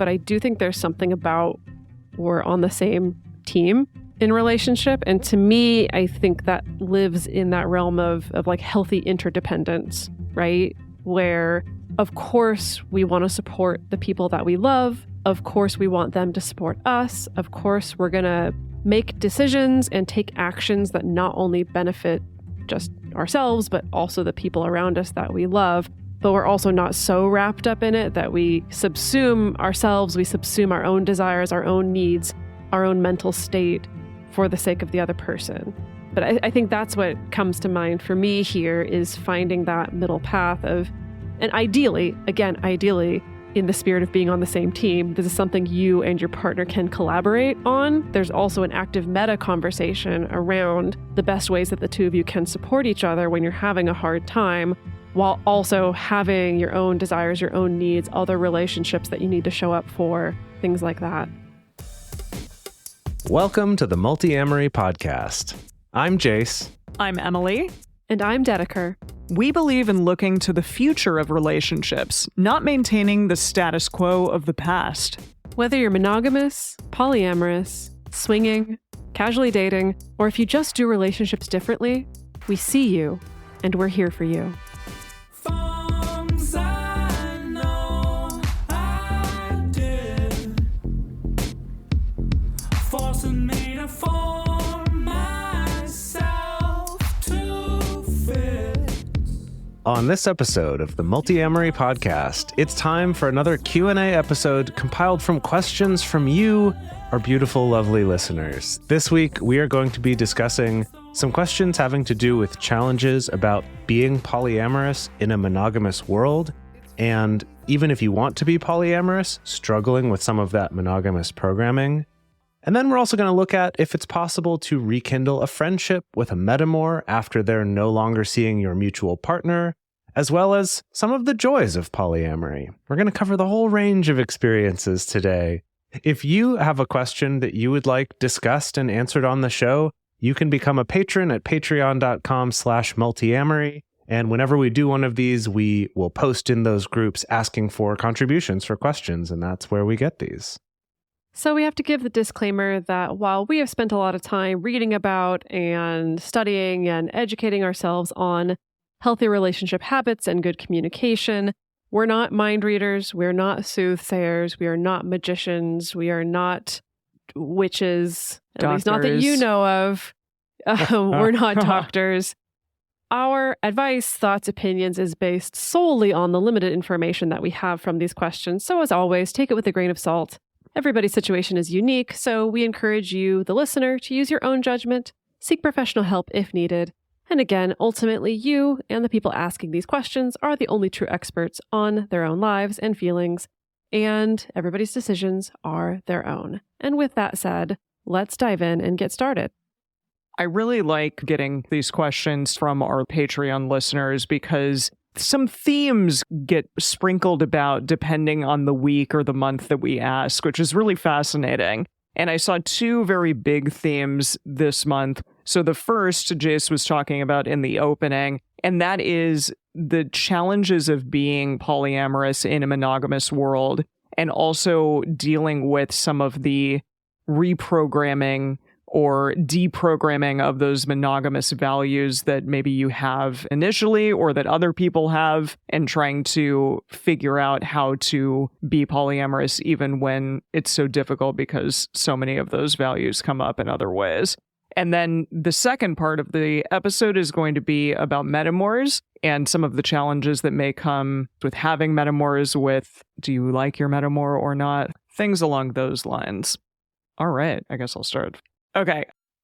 but I do think there's something about we're on the same team in relationship. And to me, I think that lives in that realm of like healthy interdependence, right? Where, of course, we want to support the people that we love. Of course, we want them to support us. Of course, we're going to make decisions and take actions that not only benefit just ourselves, but also the people around us that we love. But we're also not so wrapped up in it that we subsume ourselves, we subsume our own desires, our own needs, our own mental state for the sake of the other person. But I think that's what comes to mind for me here is finding that middle path of, and ideally, in the spirit of being on the same team, this is something you and your partner can collaborate on. There's also an active meta conversation around the best ways that the two of you can support each other when you're having a hard time, while also having your own desires, your own needs, other relationships that you need to show up for, things like that. Welcome to the Multiamory podcast. I'm Jase. I'm Emily. And I'm Dedeker. We believe in looking to the future of relationships, not maintaining the status quo of the past. Whether you're monogamous, polyamorous, swinging, casually dating, or if you just do relationships differently, we see you, and we're here for you. On this episode of the Multiamory podcast, it's time for another Q&A episode compiled from questions from you, our beautiful, lovely listeners. This week, we are going to be discussing some questions having to do with challenges about being polyamorous in a monogamous world, and even if you want to be polyamorous, struggling with some of that monogamous programming. And then we're also going to look at if it's possible to rekindle a friendship with a metamour after they're no longer seeing your mutual partner, as well as some of the joys of polyamory. We're going to cover the whole range of experiences today. If you have a question that you would like discussed and answered on the show, you can become a patron at patreon.com/multiamory. And whenever we do one of these, we will post in those groups asking for contributions for questions, and that's where we get these. So we have to give the disclaimer that while we have spent a lot of time reading about and studying and educating ourselves on healthy relationship habits and good communication, we're not mind readers, we're not soothsayers, we are not magicians, we are not witches, at least not that you know of. We're not doctors. Our advice, thoughts, opinions is based solely on the limited information that we have from these questions. So as always, take it with a grain of salt. Everybody's situation is unique, so we encourage you, the listener, to use your own judgment, seek professional help if needed. And again, ultimately, you and the people asking these questions are the only true experts on their own lives and feelings, and everybody's decisions are their own. And with that said, let's dive in and get started. I really like getting these questions from our Patreon listeners because some themes get sprinkled about depending on the week or the month that we ask, which is really fascinating. And I saw two very big themes this month. So the first, Jase was talking about in the opening, and that is the challenges of being polyamorous in a monogamous world, and also dealing with some of the reprogramming or deprogramming of those monogamous values that maybe you have initially or that other people have, and trying to figure out how to be polyamorous even when it's so difficult because so many of those values come up in other ways. And then the second part of the episode is going to be about metamours and some of the challenges that may come with having metamours, with do you like your metamour or not? Things along those lines. All right, I guess I'll start. Okay,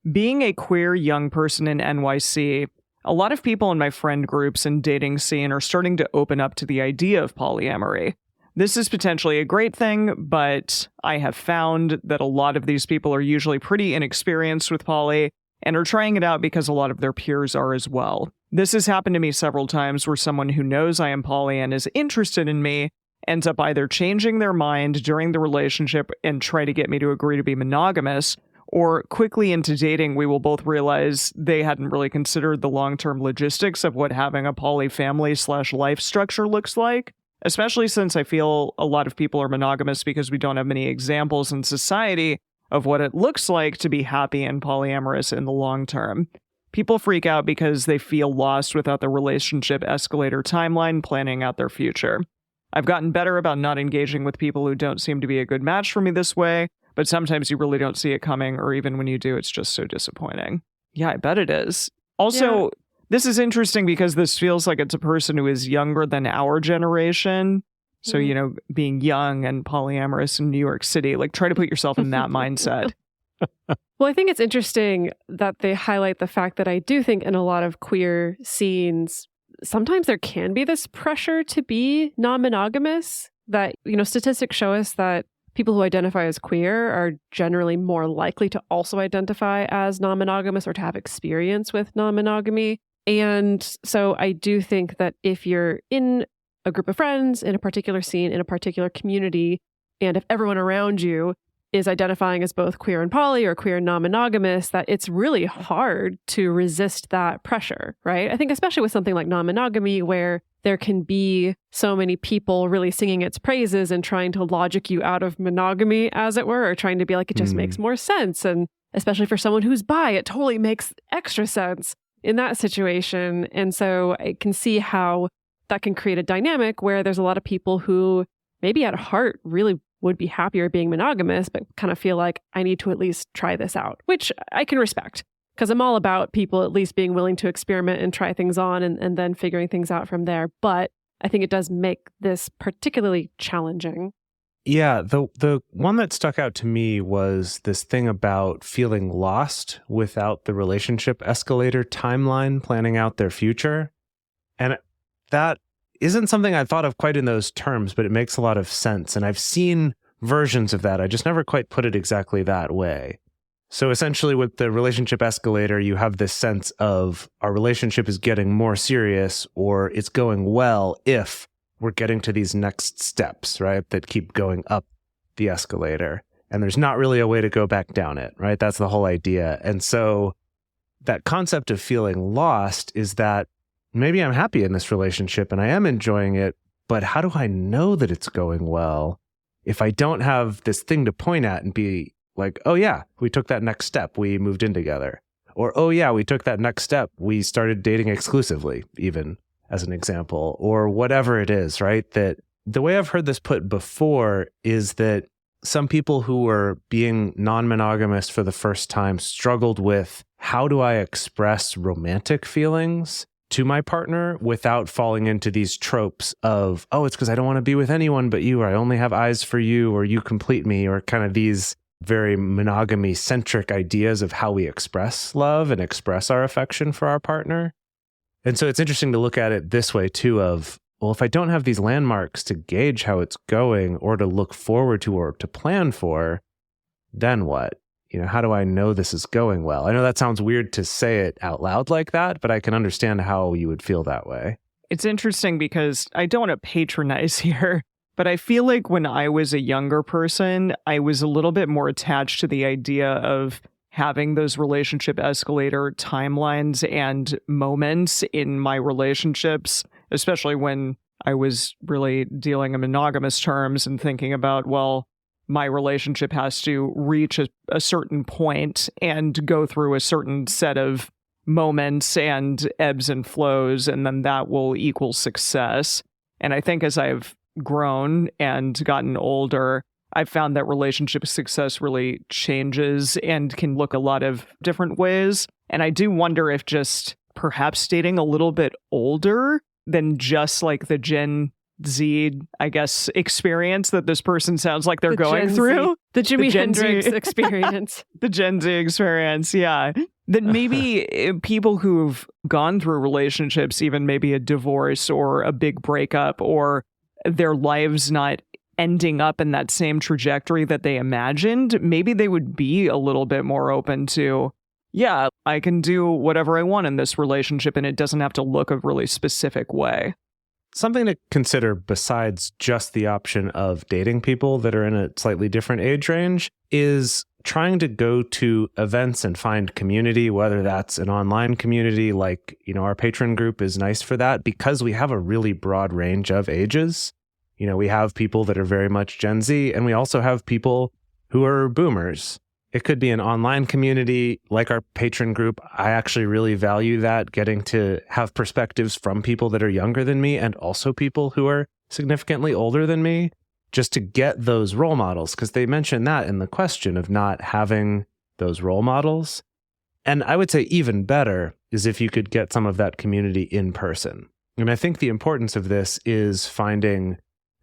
being a queer young person in NYC, a lot of people in my friend groups and dating scene are starting to open up to the idea of polyamory. This is potentially a great thing, but I have found that a lot of these people are usually pretty inexperienced with poly and are trying it out because a lot of their peers are as well. This has happened to me several times where someone who knows I am poly and is interested in me ends up either changing their mind during the relationship and try to get me to agree to be monogamous, or quickly into dating, we will both realize they hadn't really considered the long-term logistics of what having a poly family/life structure looks like. especially since I feel a lot of people are monogamous because we don't have many examples in society of what it looks like to be happy and polyamorous in the long term. People freak out because they feel lost without the relationship escalator timeline planning out their future. I've gotten better about not engaging with people who don't seem to be a good match for me this way, but sometimes you really don't see it coming, or even when you do, it's just so disappointing. Yeah, I bet it is. Also, This is interesting because this feels like it's a person who is younger than our generation. So, being young and polyamorous in New York City, like try to put yourself in that mindset. Well, I think it's interesting that they highlight the fact that I do think in a lot of queer scenes, sometimes there can be this pressure to be non-monogamous, that, statistics show us that people who identify as queer are generally more likely to also identify as non-monogamous or to have experience with non-monogamy. And so I do think that if you're in a group of friends, in a particular scene, in a particular community, and if everyone around you is identifying as both queer and poly or queer and non-monogamous, that it's really hard to resist that pressure, right? I think especially with something like non-monogamy, where there can be so many people really singing its praises and trying to logic you out of monogamy, as it were, or trying to be like, it just makes more sense. And especially for someone who's bi, it totally makes extra sense in that situation. And so I can see how that can create a dynamic where there's a lot of people who maybe at heart really would be happier being monogamous, but kind of feel like I need to at least try this out, which I can respect, because I'm all about people at least being willing to experiment and try things on and then figuring things out from there. But I think it does make this particularly challenging. Yeah, the one that stuck out to me was this thing about feeling lost without the relationship escalator timeline planning out their future. And that isn't something I thought of quite in those terms, but it makes a lot of sense. And I've seen versions of that. I just never quite put it exactly that way. So essentially with the relationship escalator, you have this sense of our relationship is getting more serious, or it's going well if we're getting to these next steps, right, that keep going up the escalator. And there's not really a way to go back down it, right? That's the whole idea. And so that concept of feeling lost is that maybe I'm happy in this relationship and I am enjoying it, but how do I know that it's going well if I don't have this thing to point at and be like, oh yeah, we took that next step, we moved in together. Or, oh yeah, we took that next step, we started dating exclusively, even as an example, or whatever it is, right? That the way I've heard this put before is that some people who were being non-monogamous for the first time struggled with, how do I express romantic feelings to my partner without falling into these tropes of, oh, it's because I don't want to be with anyone but you, or I only have eyes for you, or you complete me, or kind of these very monogamy-centric ideas of how we express love and express our affection for our partner. And so it's interesting to look at it this way too, of, well, if I don't have these landmarks to gauge how it's going or to look forward to or to plan for, then what? How do I know this is going well? I know that sounds weird to say it out loud like that, but I can understand how you would feel that way. It's interesting because I don't want to patronize here, but I feel like when I was a younger person, I was a little bit more attached to the idea of having those relationship escalator timelines and moments in my relationships, especially when I was really dealing in monogamous terms and thinking about, well, my relationship has to reach a certain point and go through a certain set of moments and ebbs and flows, and then that will equal success. And I think as I've grown and gotten older, I've found that relationship success really changes and can look a lot of different ways. And I do wonder if just perhaps dating a little bit older than just like the Gen Z, I guess, experience that this person sounds like they're going through. The Jimi Hendrix experience. The Gen Z experience, yeah. That maybe people who've gone through relationships, even maybe a divorce or a big breakup, or their lives not ending up in that same trajectory that they imagined, maybe they would be a little bit more open to, yeah, I can do whatever I want in this relationship and it doesn't have to look a really specific way. Something to consider besides just the option of dating people that are in a slightly different age range is trying to go to events and find community, whether that's an online community like, our patron group is nice for that because we have a really broad range of ages. We have people that are very much Gen Z, and we also have people who are boomers. It could be an online community like our patron group. I actually really value that, getting to have perspectives from people that are younger than me and also people who are significantly older than me, just to get those role models, because they mentioned that in the question of not having those role models. And I would say even better is if you could get some of that community in person. And I think the importance of this is finding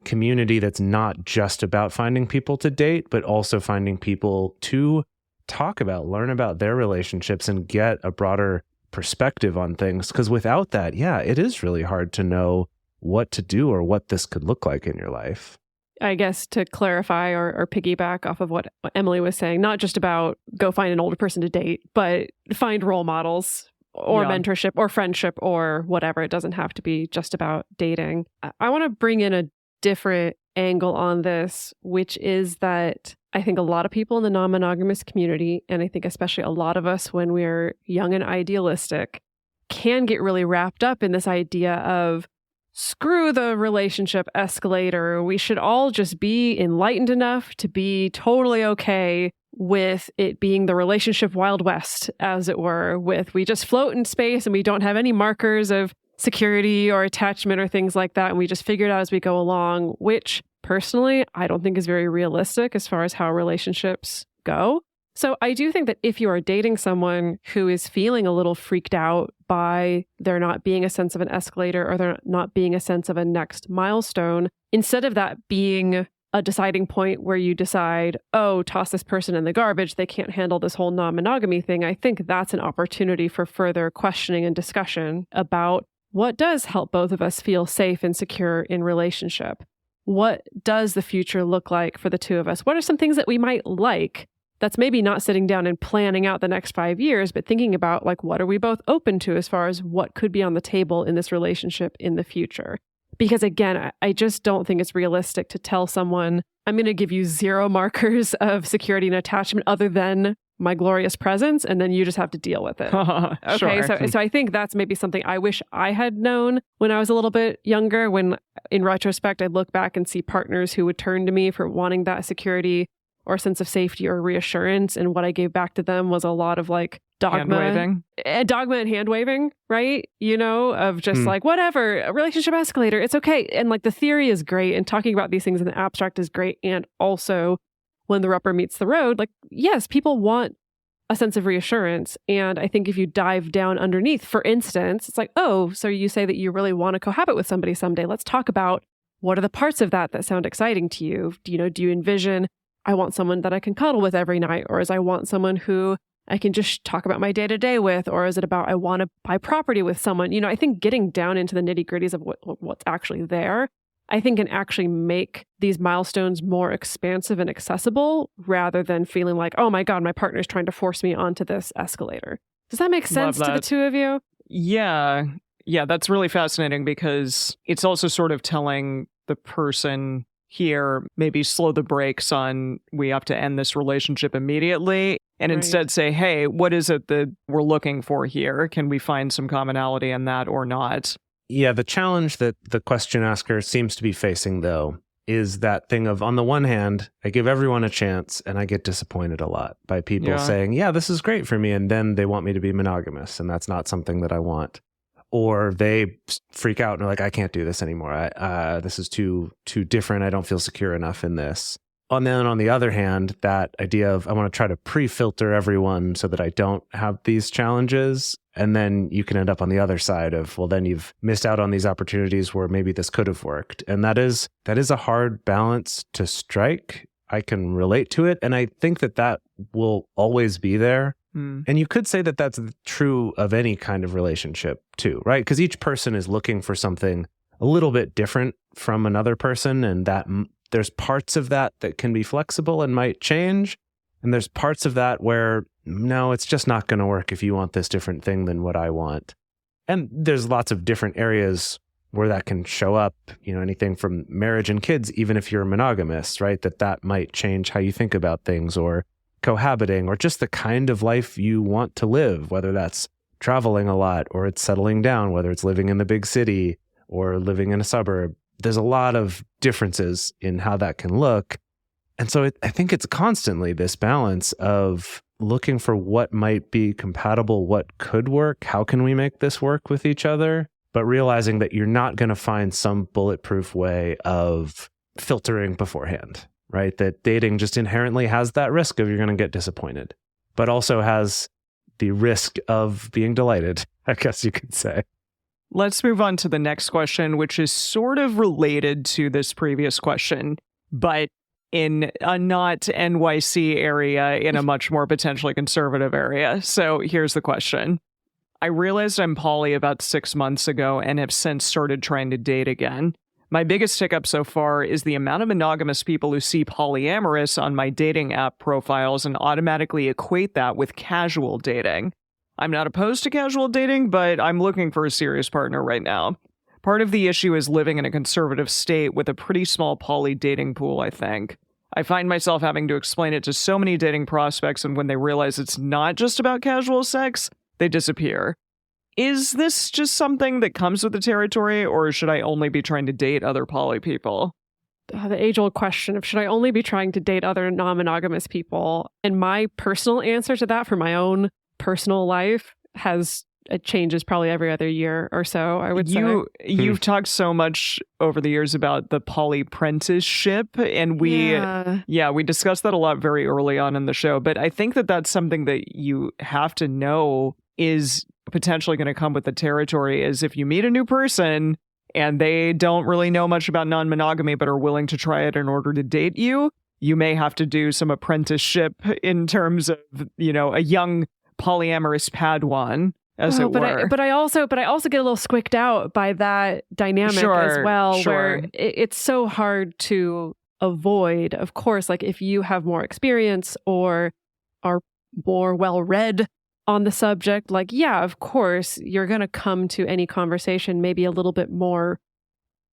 community that's not just about finding people to date, but also finding people to talk about, learn about their relationships and get a broader perspective on things. Because without that, it is really hard to know what to do or what this could look like in your life. I guess to clarify or piggyback off of what Emily was saying, not just about go find an older person to date, but find role models or mentorship or friendship or whatever. It doesn't have to be just about dating. I want to bring in a different angle on this, which is that I think a lot of people in the non-monogamous community, and I think especially a lot of us when we're young and idealistic, can get really wrapped up in this idea of screw the relationship escalator. We should all just be enlightened enough to be totally okay with it being the relationship Wild West, as it were, with we just float in space and we don't have any markers of security or attachment or things like that. And we just figure it out as we go along, which personally, I don't think is very realistic as far as how relationships go. So I do think that if you are dating someone who is feeling a little freaked out by there not being a sense of an escalator or there not being a sense of a next milestone, instead of that being a deciding point where you decide, oh, toss this person in the garbage, they can't handle this whole non-monogamy thing, I think that's an opportunity for further questioning and discussion about what does help both of us feel safe and secure in relationship. What does the future look like for the two of us? What are some things that we might like that's maybe not sitting down and planning out the next 5 years, but thinking about like, what are we both open to as far as what could be on the table in this relationship in the future? Because again, I just don't think it's realistic to tell someone, I'm going to give you 0 markers of security and attachment other than my glorious presence, and then you just have to deal with it. Okay, Sure. so I think that's maybe something I wish I had known when I was a little bit younger, when in retrospect, I look back and see partners who would turn to me for wanting that security or sense of safety or reassurance. And what I gave back to them was a lot of like dogma and hand waving, right? Of just like, whatever, a relationship escalator, it's okay. And like the theory is great and talking about these things in the abstract is great. And also when the rubber meets the road, like, yes, people want a sense of reassurance. And I think if you dive down underneath, for instance, it's like, oh, so you say that you really want to cohabit with somebody someday. Let's talk about what are the parts of that sound exciting to you? Do you envision, I want someone that I can cuddle with every night? Or is I want someone who I can just talk about my day-to-day with? Or is it about I want to buy property with someone? I think getting down into the nitty-gritties of what's actually there, I think can actually make these milestones more expansive and accessible rather than feeling like, oh my God, my partner's trying to force me onto this escalator. Does that make sense to the two of you? Yeah, that's really fascinating because it's also sort of telling the person here, maybe slow the brakes on we have to end this relationship immediately and instead say, hey, what is it that we're looking for here? Can we find some commonality in that or not? Yeah, the challenge that the question asker seems to be facing, though, is that thing of, on the one hand, I give everyone a chance and I get disappointed a lot by people saying, yeah, this is great for me. And then they want me to be monogamous and that's not something that I want. Or they freak out and are like, I can't do this anymore. This is too different. I don't feel secure enough in this. And then on the other hand, that idea of I want to try to pre-filter everyone so that I don't have these challenges. And then you can end up on the other side of, well, then you've missed out on these opportunities where maybe this could have worked. And that is a hard balance to strike. I can relate to it. And I think that will always be there. And you could say that that's true of any kind of relationship too, right? Because each person is looking for something a little bit different from another person. And that there's parts of that can be flexible and might change. And there's parts of that where, no, it's just not going to work if you want this different thing than what I want. And there's lots of different areas where that can show up, anything from marriage and kids, even if you're monogamous, right? That might change how you think about things, or cohabiting, or just the kind of life you want to live, whether that's traveling a lot or it's settling down, whether it's living in the big city or living in a suburb. there's a lot of differences in how that can look. And so I think it's constantly this balance of looking for what might be compatible, what could work, how can we make this work with each other, but realizing that you're not going to find some bulletproof way of filtering beforehand, right? That dating just inherently has that risk of you're going to get disappointed, but also has the risk of being delighted, I guess you could say. Let's move on to the next question, which is sort of related to this previous question, but in a not NYC area, in a much more potentially conservative area. So here's the question. I realized I'm poly about 6 months ago and have since started trying to date again. My biggest hiccup so far is the amount of monogamous people who see polyamorous on my dating app profiles and automatically equate that with casual dating. I'm not opposed to casual dating, but I'm looking for a serious partner right now. Part of the issue is living in a conservative state with a pretty small poly dating pool, I think. I find myself having to explain it to so many dating prospects, and when they realize it's not just about casual sex, they disappear. Is this just something that comes with the territory, or should I only be trying to date other poly people? The age-old question of should I only be trying to date other non-monogamous people? And my personal answer to that for my own personal life it changes probably every other year or so, I would say. You've talked so much over the years about the polyprenticeship, and we discussed that a lot very early on in the show, but I think that that's something that you have to know is potentially going to come with the territory, is if you meet a new person and they don't really know much about non-monogamy but are willing to try it in order to date you, you may have to do some apprenticeship in terms of, a young polyamorous Padawan, as it were. But I also get a little squicked out by that dynamic as well, where it's so hard to avoid. Of course, like if you have more experience or are more well-read on the subject, like, yeah, of course, you're going to come to any conversation maybe a little bit more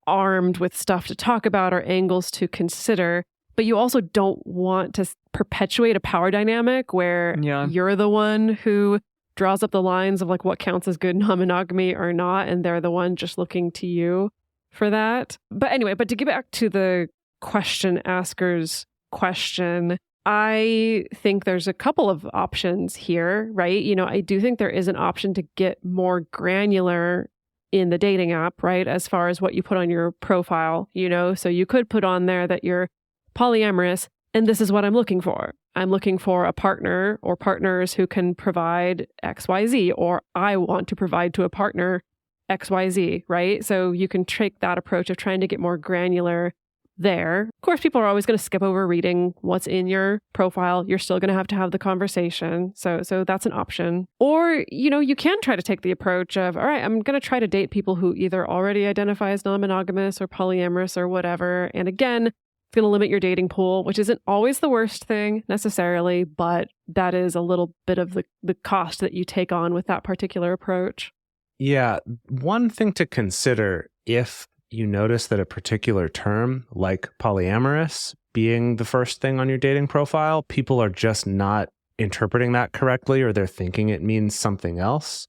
armed with stuff to talk about or angles to consider. But you also don't want to perpetuate a power dynamic where you're the one who draws up the lines of like what counts as good non-monogamy or not, and they're the one just looking to you for that. But anyway, to get back to the question asker's question, I think there's a couple of options here, right? I do think there is an option to get more granular in the dating app, right? As far as what you put on your profile, so you could put on there that you're polyamorous, and this is what I'm looking for. I'm looking for a partner or partners who can provide XYZ, or I want to provide to a partner XYZ, right? So you can take that approach of trying to get more granular there. Of course, people are always going to skip over reading what's in your profile. You're still going to have the conversation. So that's an option. Or, you can try to take the approach of, all right, I'm going to try to date people who either already identify as non-monogamous or polyamorous or whatever. And again, it's going to limit your dating pool, which isn't always the worst thing necessarily, but that is a little bit of the cost that you take on with that particular approach. Yeah. One thing to consider if you notice that a particular term, like polyamorous, being the first thing on your dating profile, people are just not interpreting that correctly, or they're thinking it means something else,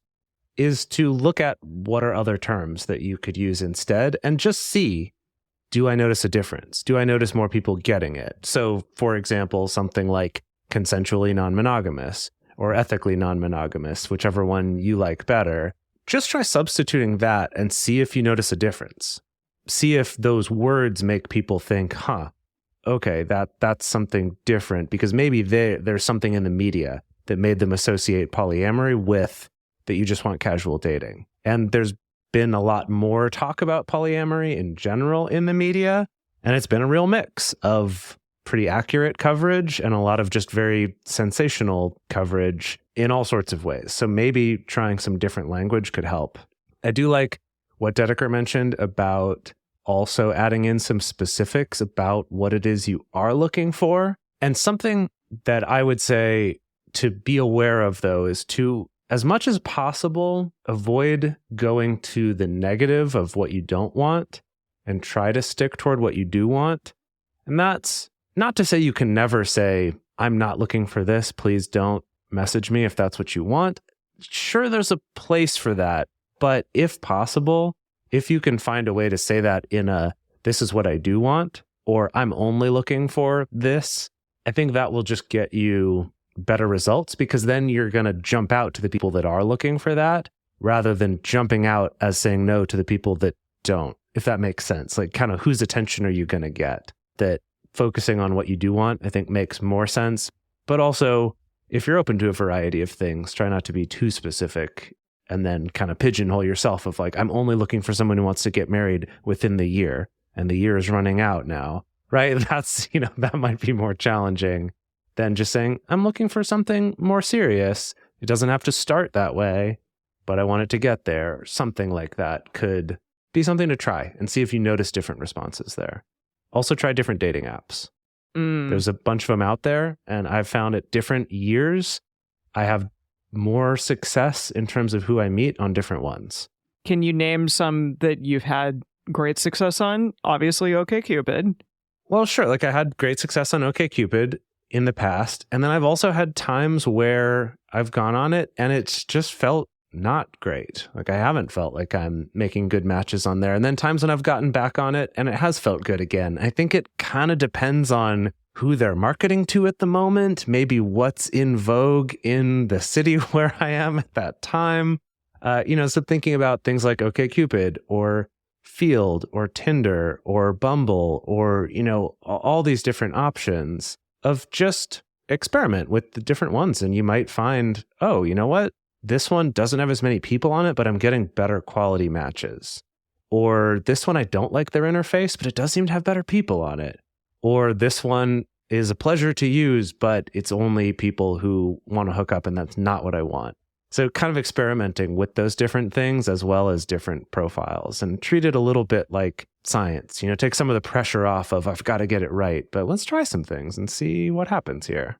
is to look at what are other terms that you could use instead and just see, do I notice a difference? Do I notice more people getting it? So, for example, something like consensually non-monogamous or ethically non-monogamous, whichever one you like better. Just try substituting that and see if you notice a difference. See if those words make people think, okay, that's something different, because maybe there's something in the media that made them associate polyamory with that you just want casual dating. And there's been a lot more talk about polyamory in general in the media, and it's been a real mix of pretty accurate coverage and a lot of just very sensational coverage in all sorts of ways. So maybe trying some different language could help. I do like what Dedeker mentioned about also adding in some specifics about what it is you are looking for. And something that I would say to be aware of, though, is to, as much as possible, avoid going to the negative of what you don't want and try to stick toward what you do want. And that's not to say you can never say, I'm not looking for this, please don't message me if that's what you want. Sure, there's a place for that. But if possible, if you can find a way to say that in a this is what I do want, or I'm only looking for this, I think that will just get you better results, because then you're going to jump out to the people that are looking for that rather than jumping out as saying no to the people that don't, if that makes sense. Like, kind of whose attention are you going to get? That focusing on what you do want, I think, makes more sense. But also, if you're open to a variety of things, try not to be too specific and then kind of pigeonhole yourself of like, I'm only looking for someone who wants to get married within the year, and the year is running out now, right? That's, that might be more challenging than just saying, I'm looking for something more serious. It doesn't have to start that way, but I want it to get there. Something like that could be something to try and see if you notice different responses there. Also try different dating apps. There's a bunch of them out there, and I've found at different years, I have more success in terms of who I meet on different ones. Can you name some that you've had great success on? Obviously, OkCupid. Well, sure. Like, I had great success on OkCupid in the past, and then I've also had times where I've gone on it and it's just felt not great. Like, I haven't felt like I'm making good matches on there. And then times when I've gotten back on it and it has felt good again. I think it kind of depends on who they're marketing to at the moment, maybe what's in vogue in the city where I am at that time. So thinking about things like OkCupid or Field or Tinder or Bumble or, all these different options of just experiment with the different ones. And you might find, oh, you know what? This one doesn't have as many people on it, but I'm getting better quality matches. Or this one, I don't like their interface, but it does seem to have better people on it. Or this one is a pleasure to use, but it's only people who want to hook up, and that's not what I want. So kind of experimenting with those different things as well as different profiles, and treat it a little bit like science. Take some of the pressure off of, I've got to get it right, but let's try some things and see what happens here.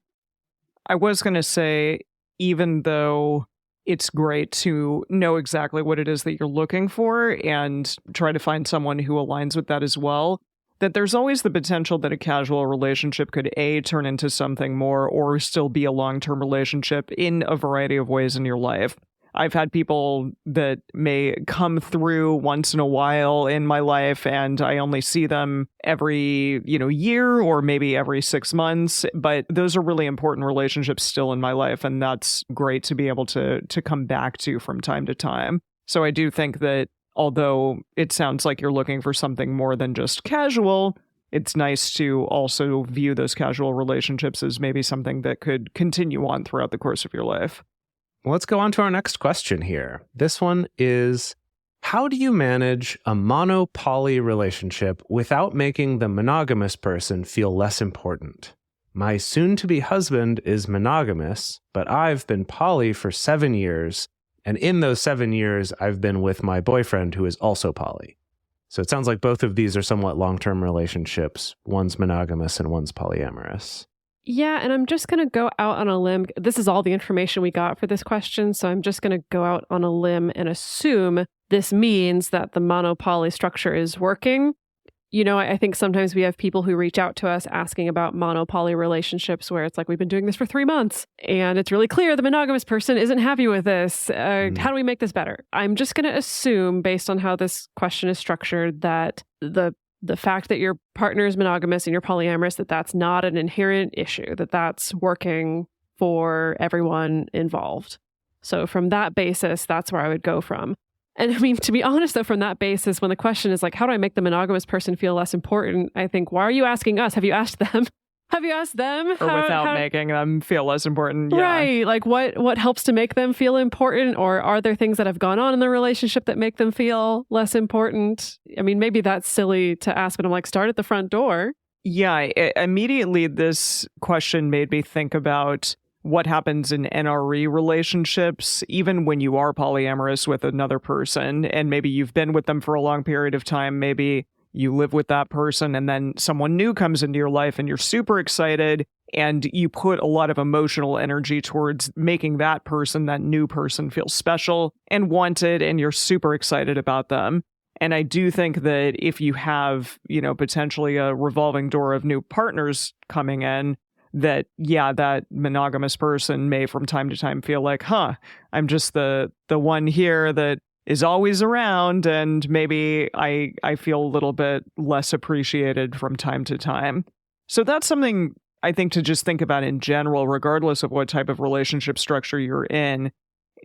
I was going to say, even though it's great to know exactly what it is that you're looking for and try to find someone who aligns with that as well, that there's always the potential that a casual relationship could turn into something more, or still be a long-term relationship in a variety of ways in your life. I've had people that may come through once in a while in my life, and I only see them every, year or maybe every 6 months. But those are really important relationships still in my life, and that's great to be able to come back to from time to time. So I do think that although it sounds like you're looking for something more than just casual, it's nice to also view those casual relationships as maybe something that could continue on throughout the course of your life. Let's go on to our next question here. This one is, how do you manage a mono-poly relationship without making the monogamous person feel less important? My soon-to-be husband is monogamous, but I've been poly for 7 years, and in those 7 years, I've been with my boyfriend who is also poly. So it sounds like both of these are somewhat long-term relationships. One's monogamous and one's polyamorous. Yeah, and I'm just going to go out on a limb. This is all the information we got for this question, so I'm just going to go out on a limb and assume this means that the monopoly structure is working. I think sometimes we have people who reach out to us asking about monopoly relationships where it's like, we've been doing this for 3 months, and it's really clear the monogamous person isn't happy with this. How do we make this better? I'm just going to assume, based on how this question is structured, that the fact that your partner is monogamous and you're polyamorous, that's not an inherent issue, that's working for everyone involved. So from that basis, that's where I would go from. And I mean, to be honest, though, from that basis, when the question is like, how do I make the monogamous person feel less important? I think, why are you asking us? Have you asked them? Have you asked them? Or without making them feel less important. Yeah. Right. Like what helps to make them feel important? Or are there things that have gone on in the relationship that make them feel less important? I mean, maybe that's silly to ask, but I'm like, start at the front door. Yeah. Immediately, this question made me think about what happens in NRE relationships, even when you are polyamorous with another person, and maybe you've been with them for a long period of time, maybe you live with that person, and then someone new comes into your life and you're super excited, and you put a lot of emotional energy towards making that person, that new person, feel special and wanted, and you're super excited about them. And I do think that if you have, potentially a revolving door of new partners coming in, that monogamous person may from time to time feel like, I'm just the one here that is always around, and maybe I feel a little bit less appreciated from time to time. So that's something I think to just think about in general, regardless of what type of relationship structure you're in,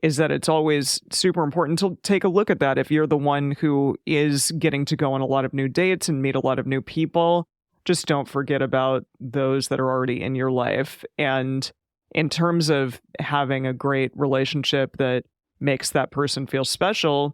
is that it's always super important to take a look at that. If you're the one who is getting to go on a lot of new dates and meet a lot of new people, just don't forget about those that are already in your life. And in terms of having a great relationship that makes that person feel special,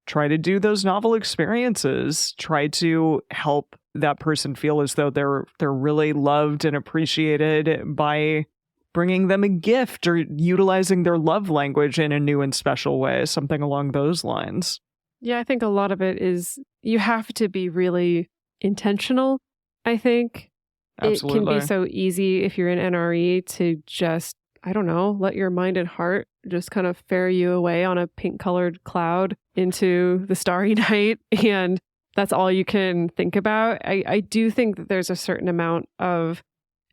try to do those novel experiences. Try to help that person feel as though they're really loved and appreciated by bringing them a gift or utilizing their love language in a new and special way, something along those lines. Yeah, I think a lot of it is you have to be really intentional, I think. Absolutely. It can be so easy if you're in NRE to just, I don't know, let your mind and heart just kind of ferry you away on a pink-colored cloud into the starry night, and that's all you can think about. I do think that there's a certain amount of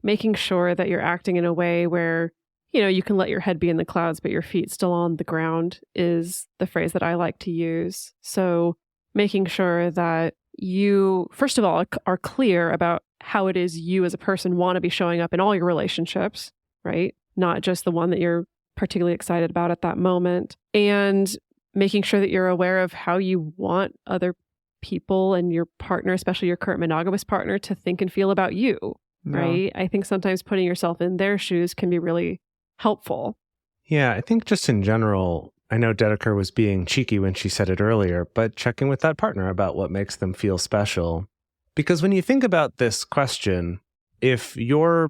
making sure that you're acting in a way where, you know, you can let your head be in the clouds, but your feet still on the ground is the phrase that I like to use. So making sure that you, first of all, are clear about how it is you as a person want to be showing up in all your relationships, right? Not just the one that you're particularly excited about at that moment. And making sure that you're aware of how you want other people and your partner, especially your current monogamous partner, to think and feel about you, right? I think sometimes putting yourself in their shoes can be really helpful. Yeah, I think just in general, I know Dedeker was being cheeky when she said it earlier, but checking with that partner about what makes them feel special. Because when you think about this question, if you're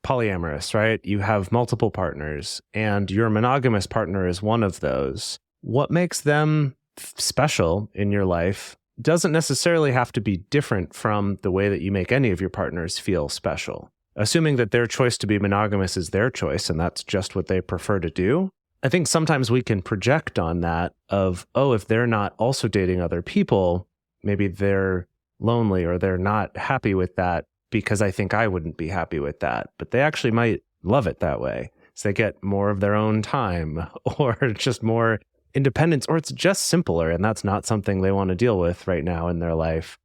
polyamorous, right, you have multiple partners and your monogamous partner is one of those, what makes them special in your life doesn't necessarily have to be different from the way that you make any of your partners feel special. Assuming that their choice to be monogamous is their choice and that's just what they prefer to do, I think sometimes we can project on that of, oh, if they're not also dating other people, maybe they're lonely or they're not happy with that because I think I wouldn't be happy with that. But they actually might love it that way. So they get more of their own time or just more independence, or it's just simpler and that's not something they want to deal with right now in their life.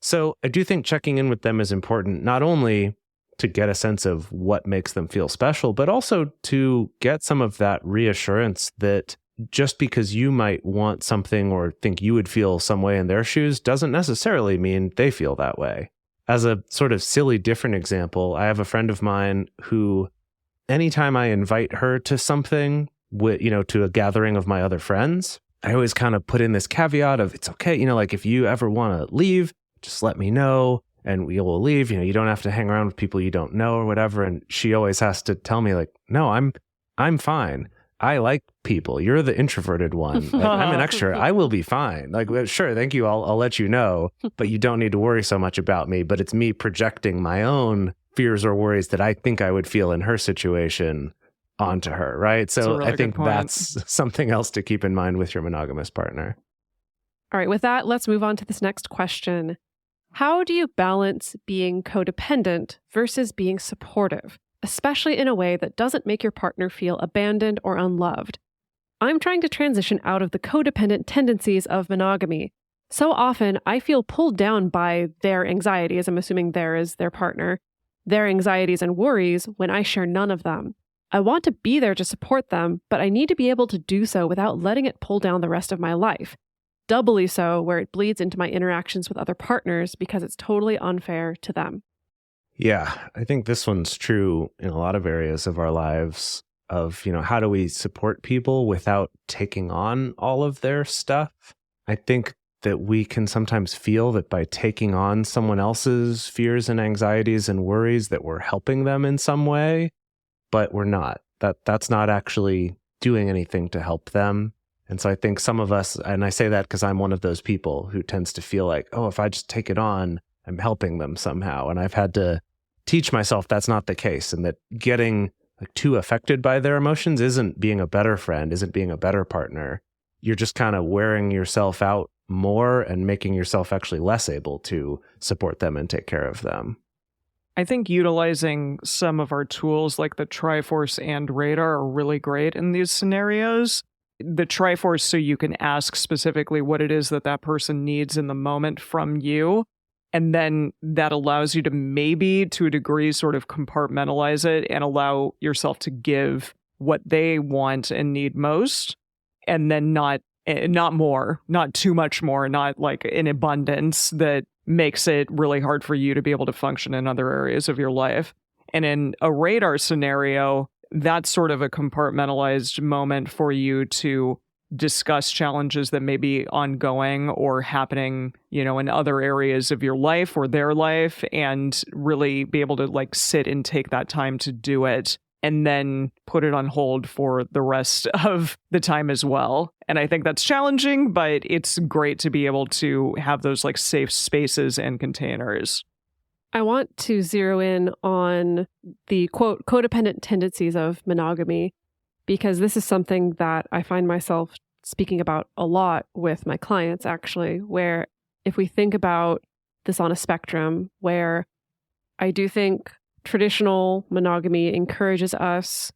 So I do think checking in with them is important, not only to get a sense of what makes them feel special, but also to get some of that reassurance that just because you might want something or think you would feel some way in their shoes doesn't necessarily mean they feel that way. As a sort of silly different example, I have a friend of mine who, anytime I invite her to something, to a gathering of my other friends, I always kind of put in this caveat of, it's okay, like if you ever want to leave, just let me know and we will leave. You don't have to hang around with people you don't know or whatever. And she always has to tell me like, no, I'm fine. I like people. You're the introverted one. Like, I'm an extrovert. I will be fine. Like, well, sure, thank you. I'll let you know, but you don't need to worry so much about me. But it's me projecting my own fears or worries that I think I would feel in her situation onto her, right? So really I think that's something else to keep in mind with your monogamous partner. All right, with that, let's move on to this next question. How do you balance being codependent versus being supportive, especially in a way that doesn't make your partner feel abandoned or unloved? I'm trying to transition out of the codependent tendencies of monogamy. So often, I feel pulled down by their anxieties, I'm assuming there is their partner, their anxieties and worries when I share none of them. I want to be there to support them, but I need to be able to do so without letting it pull down the rest of my life. Doubly so where it bleeds into my interactions with other partners because it's totally unfair to them. Yeah, I think this one's true in a lot of areas of our lives of, how do we support people without taking on all of their stuff? I think that we can sometimes feel that by taking on someone else's fears and anxieties and worries that we're helping them in some way, but we're not. That's not actually doing anything to help them. And so I think some of us, and I say that because I'm one of those people who tends to feel like, oh, if I just take it on, I'm helping them somehow. And I've had to teach myself that's not the case, and that getting too affected by their emotions isn't being a better friend, isn't being a better partner. You're just kind of wearing yourself out more and making yourself actually less able to support them and take care of them. I think utilizing some of our tools like the Triforce and Radar are really great in these scenarios. the Triforce so you can ask specifically what it is that that person needs in the moment from you. And then that allows you to maybe, to a degree, sort of compartmentalize it and allow yourself to give what they want and need most, and then not more, not too much more, not like in abundance that makes it really hard for you to be able to function in other areas of your life. And in a radar scenario, that's sort of a compartmentalized moment for you to discuss challenges that may be ongoing or happening, in other areas of your life or their life, and really be able to like sit and take that time to do it and then put it on hold for the rest of the time as well. And I think that's challenging, but it's great to be able to have those like safe spaces and containers. I want to zero in on the quote codependent tendencies of monogamy, because this is something that I find myself speaking about a lot with my clients, actually, where if we think about this on a spectrum, where I do think traditional monogamy encourages us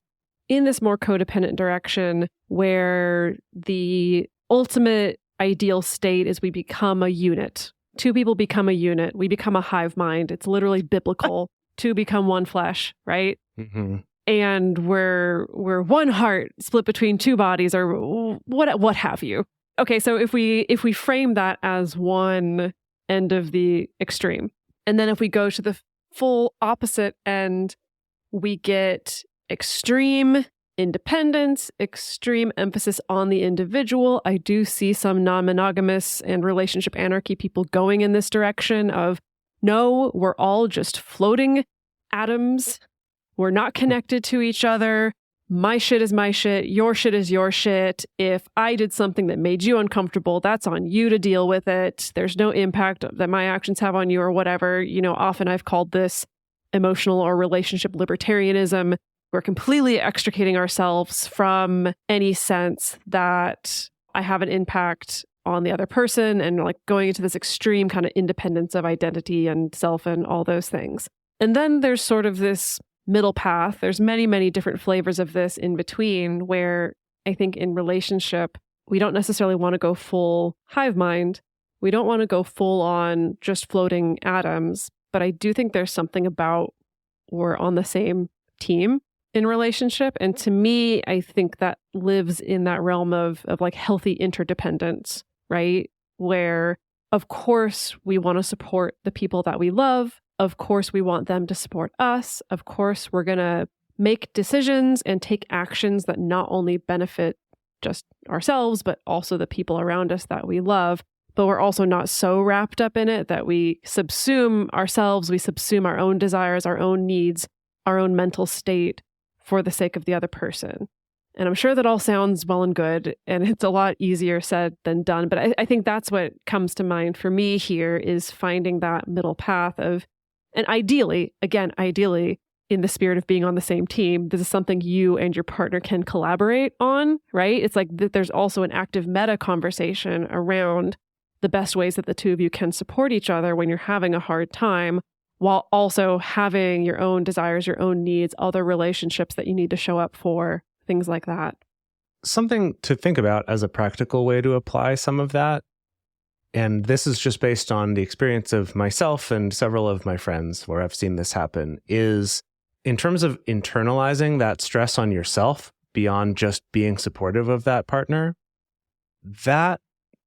in this more codependent direction, where the ultimate ideal state is we become a unit. Two people become a unit. We become a hive mind. It's literally biblical. Two become one flesh, right? Mm-hmm. And we're one heart split between two bodies, or what have you. Okay, so if we frame that as one end of the extreme, and then if we go to the full opposite end, we get extreme independence, extreme emphasis on the individual. I do see some non-monogamous and relationship anarchy people going in this direction of, no, we're all just floating atoms. We're not connected to each other. My shit is my shit. Your shit is your shit. If I did something that made you uncomfortable, that's on you to deal with it. There's no impact that my actions have on you or whatever. Often I've called this emotional or relationship libertarianism. We're completely extricating ourselves from any sense that I have an impact on the other person, and like going into this extreme kind of independence of identity and self and all those things. And then there's sort of this middle path. There's many, many different flavors of this in between, where I think in relationship, we don't necessarily want to go full hive mind. We don't want to go full on just floating atoms. But I do think there's something about we're on the same team in relationship. And to me, I think that lives in that realm of like healthy interdependence, right? Where, of course, we want to support the people that we love. Of course, we want them to support us. Of course, we're going to make decisions and take actions that not only benefit just ourselves, but also the people around us that we love. But we're also not so wrapped up in it that we subsume ourselves, we subsume our own desires, our own needs, our own mental state for the sake of the other person. And I'm sure that all sounds well and good, and it's a lot easier said than done. But I think that's what comes to mind for me here, is finding that middle path of, and ideally, in the spirit of being on the same team, this is something you and your partner can collaborate on, right? It's like there's also an active meta conversation around the best ways that the two of you can support each other when you're having a hard time, while also having your own desires, your own needs, other relationships that you need to show up for, things like that. Something to think about as a practical way to apply some of that, and this is just based on the experience of myself and several of my friends where I've seen this happen, is in terms of internalizing that stress on yourself beyond just being supportive of that partner, that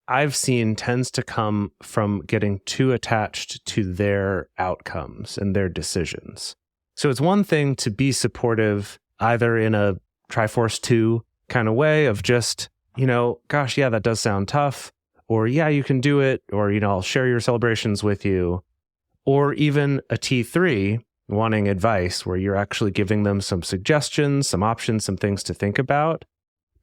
I've seen tends to come from getting too attached to their outcomes and their decisions. So it's one thing to be supportive either in a Triforce 2 kind of way of just, gosh, yeah, that does sound tough. Or, yeah, you can do it. Or, I'll share your celebrations with you. Or even a T3 wanting advice where you're actually giving them some suggestions, some options, some things to think about.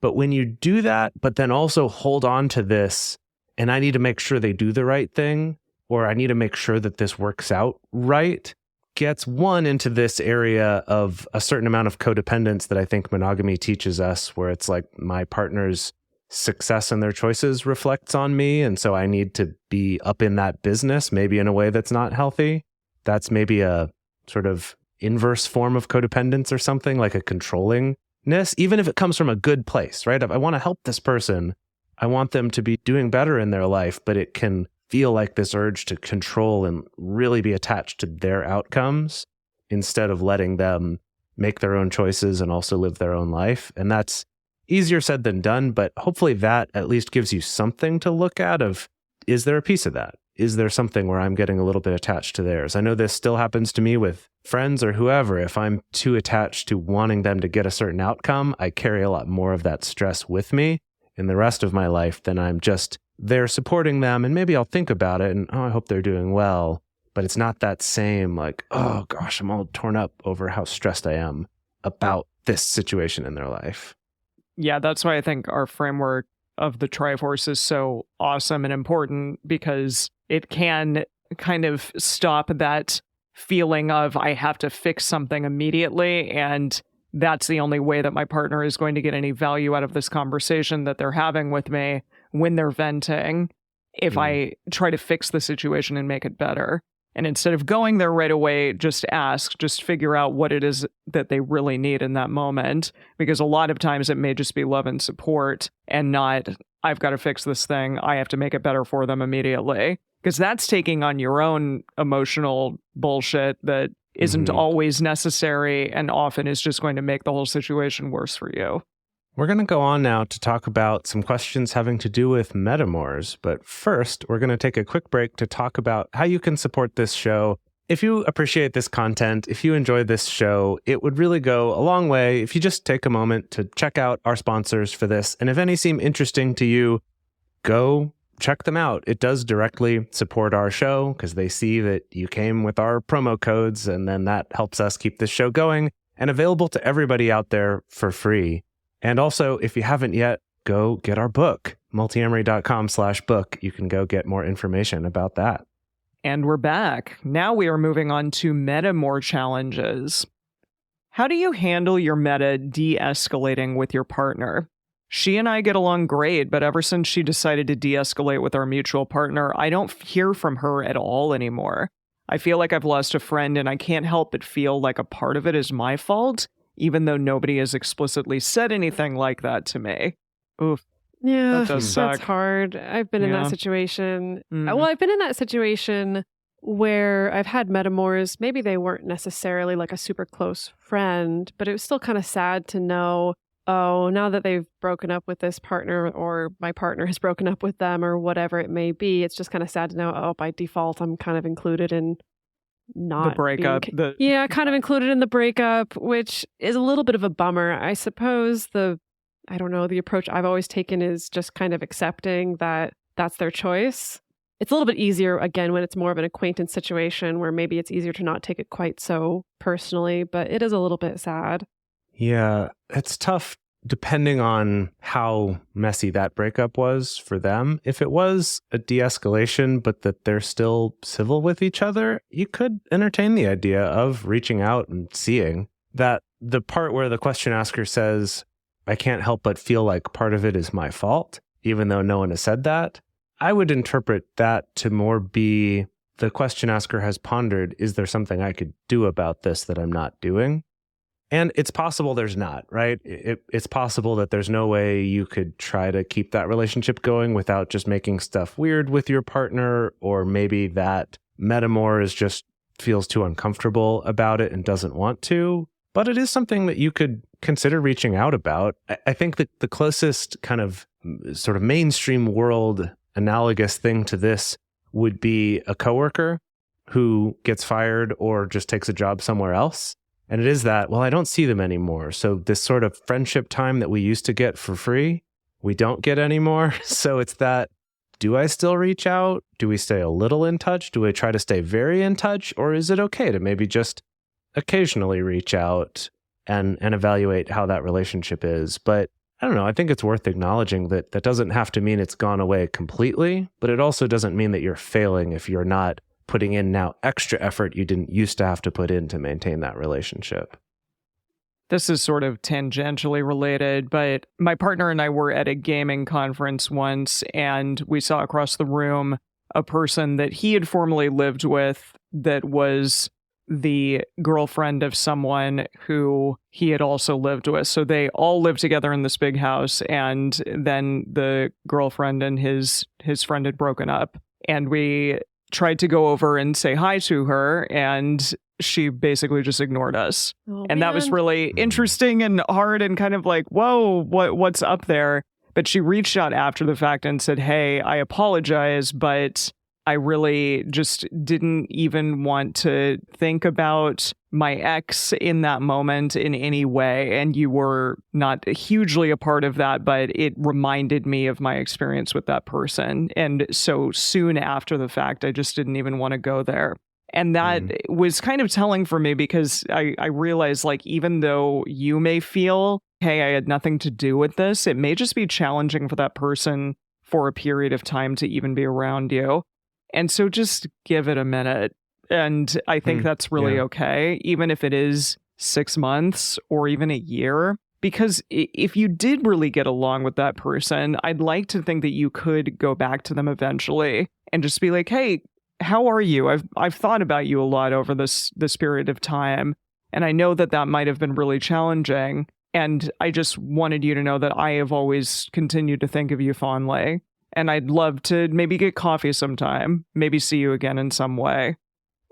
But when you do that, but then also hold on to this, and I need to make sure they do the right thing, or I need to make sure that this works out right, gets one into this area of a certain amount of codependence that I think monogamy teaches us, where it's like my partner's success and their choices reflects on me. And so I need to be up in that business, maybe in a way that's not healthy. That's maybe a sort of inverse form of codependence or something, like a controlling even if it comes from a good place, right? If I want to help this person, I want them to be doing better in their life, but it can feel like this urge to control and really be attached to their outcomes instead of letting them make their own choices and also live their own life. And that's easier said than done, but hopefully that at least gives you something to look at of, is there a piece of that? Is there something where I'm getting a little bit attached to theirs? I know this still happens to me with friends or whoever. If I'm too attached to wanting them to get a certain outcome, I carry a lot more of that stress with me in the rest of my life than I'm just there supporting them. And maybe I'll think about it and, oh, I hope they're doing well. But it's not that same like, oh gosh, I'm all torn up over how stressed I am about this situation in their life. Yeah, that's why I think our framework of the Triforce is so awesome and important, because it can kind of stop that feeling of I have to fix something immediately, and that's the only way that my partner is going to get any value out of this conversation that they're having with me when they're venting, if I try to fix the situation and make it better. And instead of going there right away, just ask, just figure out what it is that they really need in that moment. Because a lot of times it may just be love and support and not, I've got to fix this thing, I have to make it better for them immediately. Because that's taking on your own emotional bullshit that isn't always necessary and often is just going to make the whole situation worse for you. We're going to go on now to talk about some questions having to do with metamours. But first, we're going to take a quick break to talk about how you can support this show. If you appreciate this content, if you enjoy this show, it would really go a long way if you just take a moment to check out our sponsors for this. And if any seem interesting to you, go check them out. It does directly support our show because they see that you came with our promo codes, and then that helps us keep this show going and available to everybody out there for free. And also, if you haven't yet, go get our book, multiamory.com/book. You can go get more information about that. And we're back. Now we are moving on to metamour challenges. How do you handle your meta de-escalating with your partner? She and I get along great, but ever since she decided to de-escalate with our mutual partner, I don't hear from her at all anymore. I feel like I've lost a friend, and I can't help but feel like a part of it is my fault, even though nobody has explicitly said anything like that to me. Oof. Yeah, that does suck. That's hard. I've been in that situation. Well, I've been in that situation where I've had metamours. Maybe they weren't necessarily like a super close friend, but it was still kind of sad to know, oh, now that they've broken up with this partner, or my partner has broken up with them, or whatever it may be, it's just kind of sad to know, oh, by default, I'm kind of included in not the breakup. Kind of included in the breakup, which is a little bit of a bummer. I suppose the approach I've always taken is just kind of accepting that that's their choice. It's a little bit easier, again, when it's more of an acquaintance situation where maybe it's easier to not take it quite so personally, but it is a little bit sad. Yeah, it's tough depending on how messy that breakup was for them. If it was a de-escalation, but that they're still civil with each other, you could entertain the idea of reaching out and seeing that the part where the question asker says, I can't help but feel like part of it is my fault, even though no one has said that. I would interpret that to more be the question asker has pondered, is there something I could do about this that I'm not doing? And it's possible there's not, right? It's possible that there's no way you could try to keep that relationship going without just making stuff weird with your partner, or maybe that metamour just feels too uncomfortable about it and doesn't want to. But it is something that you could consider reaching out about. I think that the closest kind of sort of mainstream world analogous thing to this would be a coworker who gets fired or just takes a job somewhere else. And it is that, well, I don't see them anymore. So this sort of friendship time that we used to get for free, we don't get anymore. So it's that, do I still reach out? Do we stay a little in touch? Do I try to stay very in touch? Or is it okay to maybe just occasionally reach out and evaluate how that relationship is? But I don't know. I think it's worth acknowledging that that doesn't have to mean it's gone away completely, but it also doesn't mean that you're failing if you're not putting in now extra effort you didn't used to have to put in to maintain that relationship. This is sort of tangentially related, but my partner and I were at a gaming conference once, and we saw across the room a person that he had formerly lived with that was the girlfriend of someone who he had also lived with. So they all lived together in this big house, and then the girlfriend and his friend had broken up. And we tried to go over and say hi to her, and she basically just ignored us. Oh, and that was really interesting and hard and kind of like, whoa, what's up there? But she reached out after the fact and said, hey, I apologize, but I really just didn't even want to think about my ex in that moment in any way. And you were not hugely a part of that, but it reminded me of my experience with that person. And so soon after the fact, I just didn't even want to go there. And that was kind of telling for me, because I realized, like, even though you may feel, hey, I had nothing to do with this, it may just be challenging for that person for a period of time to even be around you. And so just give it a minute. And I think that's really okay, even if it is 6 months or even a year. Because if you did really get along with that person, I'd like to think that you could go back to them eventually and just be like, hey, how are you? I've thought about you a lot over this period of time. And I know that might have been really challenging. And I just wanted you to know that I have always continued to think of you fondly. And I'd love to maybe get coffee sometime, maybe see you again in some way.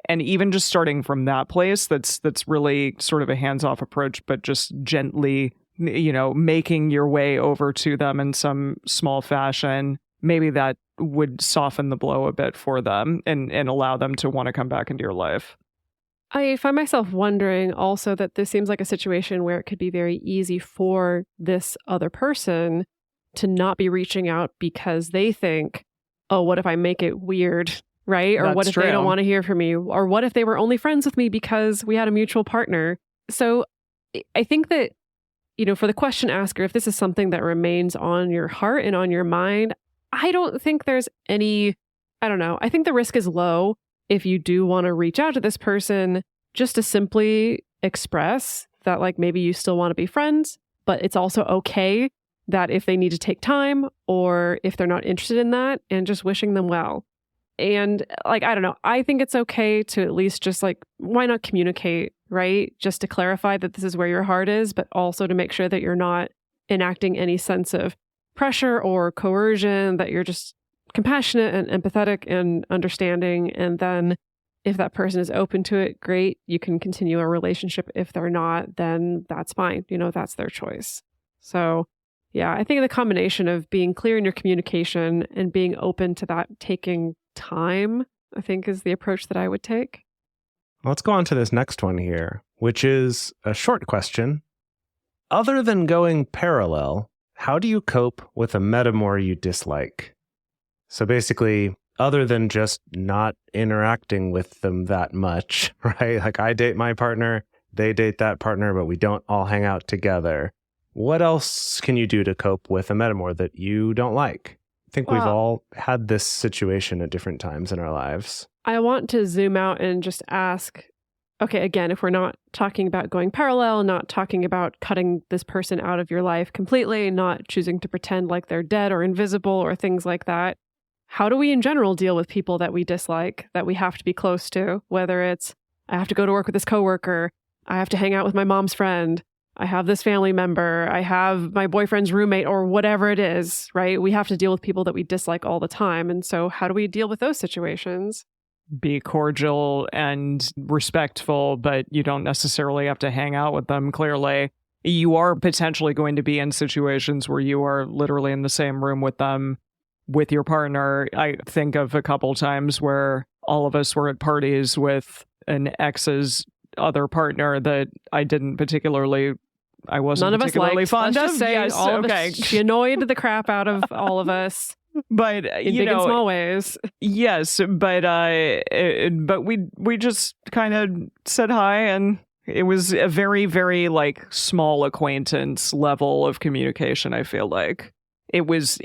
And even just starting from that place, that's really sort of a hands-off approach, but just gently, making your way over to them in some small fashion. Maybe that would soften the blow a bit for them and allow them to want to come back into your life. I find myself wondering also that this seems like a situation where it could be very easy for this other person to not be reaching out because they think, oh, what if I make it weird, right? Or That's what if true. they don't want to hear from me? Or what if they were only friends with me because we had a mutual partner? So I think that, for the question asker, if this is something that remains on your heart and on your mind, I don't think there's I think the risk is low if you do want to reach out to this person just to simply express that, like, maybe you still want to be friends, but it's also okay that if they need to take time or if they're not interested in that, and just wishing them well. And I don't know, I think it's okay to at least just why not communicate, right? Just to clarify that this is where your heart is, but also to make sure that you're not enacting any sense of pressure or coercion, that you're just compassionate and empathetic and understanding. And then if that person is open to it, great, you can continue a relationship. If they're not, then that's fine. That's their choice. So yeah, I think the combination of being clear in your communication and being open to that taking time, I think, is the approach that I would take. Let's go on to this next one here, which is a short question. Other than going parallel, how do you cope with a metamour you dislike? So basically, other than just not interacting with them that much, right? Like, I date my partner, they date that partner, but we don't all hang out together. What else can you do to cope with a metamour that you don't like? I think we've all had this situation at different times in our lives. I want to zoom out and just ask, okay, again, if we're not talking about going parallel, not talking about cutting this person out of your life completely, not choosing to pretend like they're dead or invisible or things like that, how do we in general deal with people that we dislike, that we have to be close to? Whether it's, I have to go to work with this coworker, I have to hang out with my mom's friend, I have this family member, I have my boyfriend's roommate, or whatever it is, right? We have to deal with people that we dislike all the time. And so how do we deal with those situations? Be cordial and respectful, but you don't necessarily have to hang out with them, clearly. You are potentially going to be in situations where you are literally in the same room with them, with your partner. I think of a couple times where all of us were at parties with an ex's other partner that I wasn't particularly fond of. Let's just say yes, all of okay. us, she annoyed the crap out of all of us. But in big and small ways. Yes, but we just kind of said hi, and it was a very, very small acquaintance level of communication. I feel like it was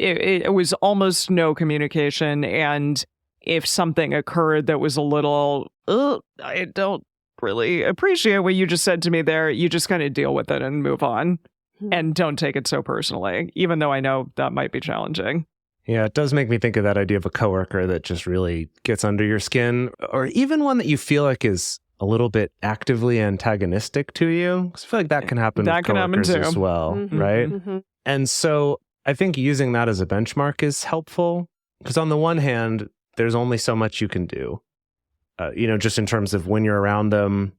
almost no communication, and if something occurred that was a little, I don't really appreciate what you just said to me there, you just kind of deal with it and move on, and don't take it so personally, even though I know that might be challenging. Yeah, it does make me think of that idea of a coworker that just really gets under your skin, or even one that you feel like is a little bit actively antagonistic to you. 'Cause I feel like that can happen with coworkers as well, right? Mm-hmm. And so I think using that as a benchmark is helpful because on the one hand, there's only so much you can do. Just in terms of when you're around them,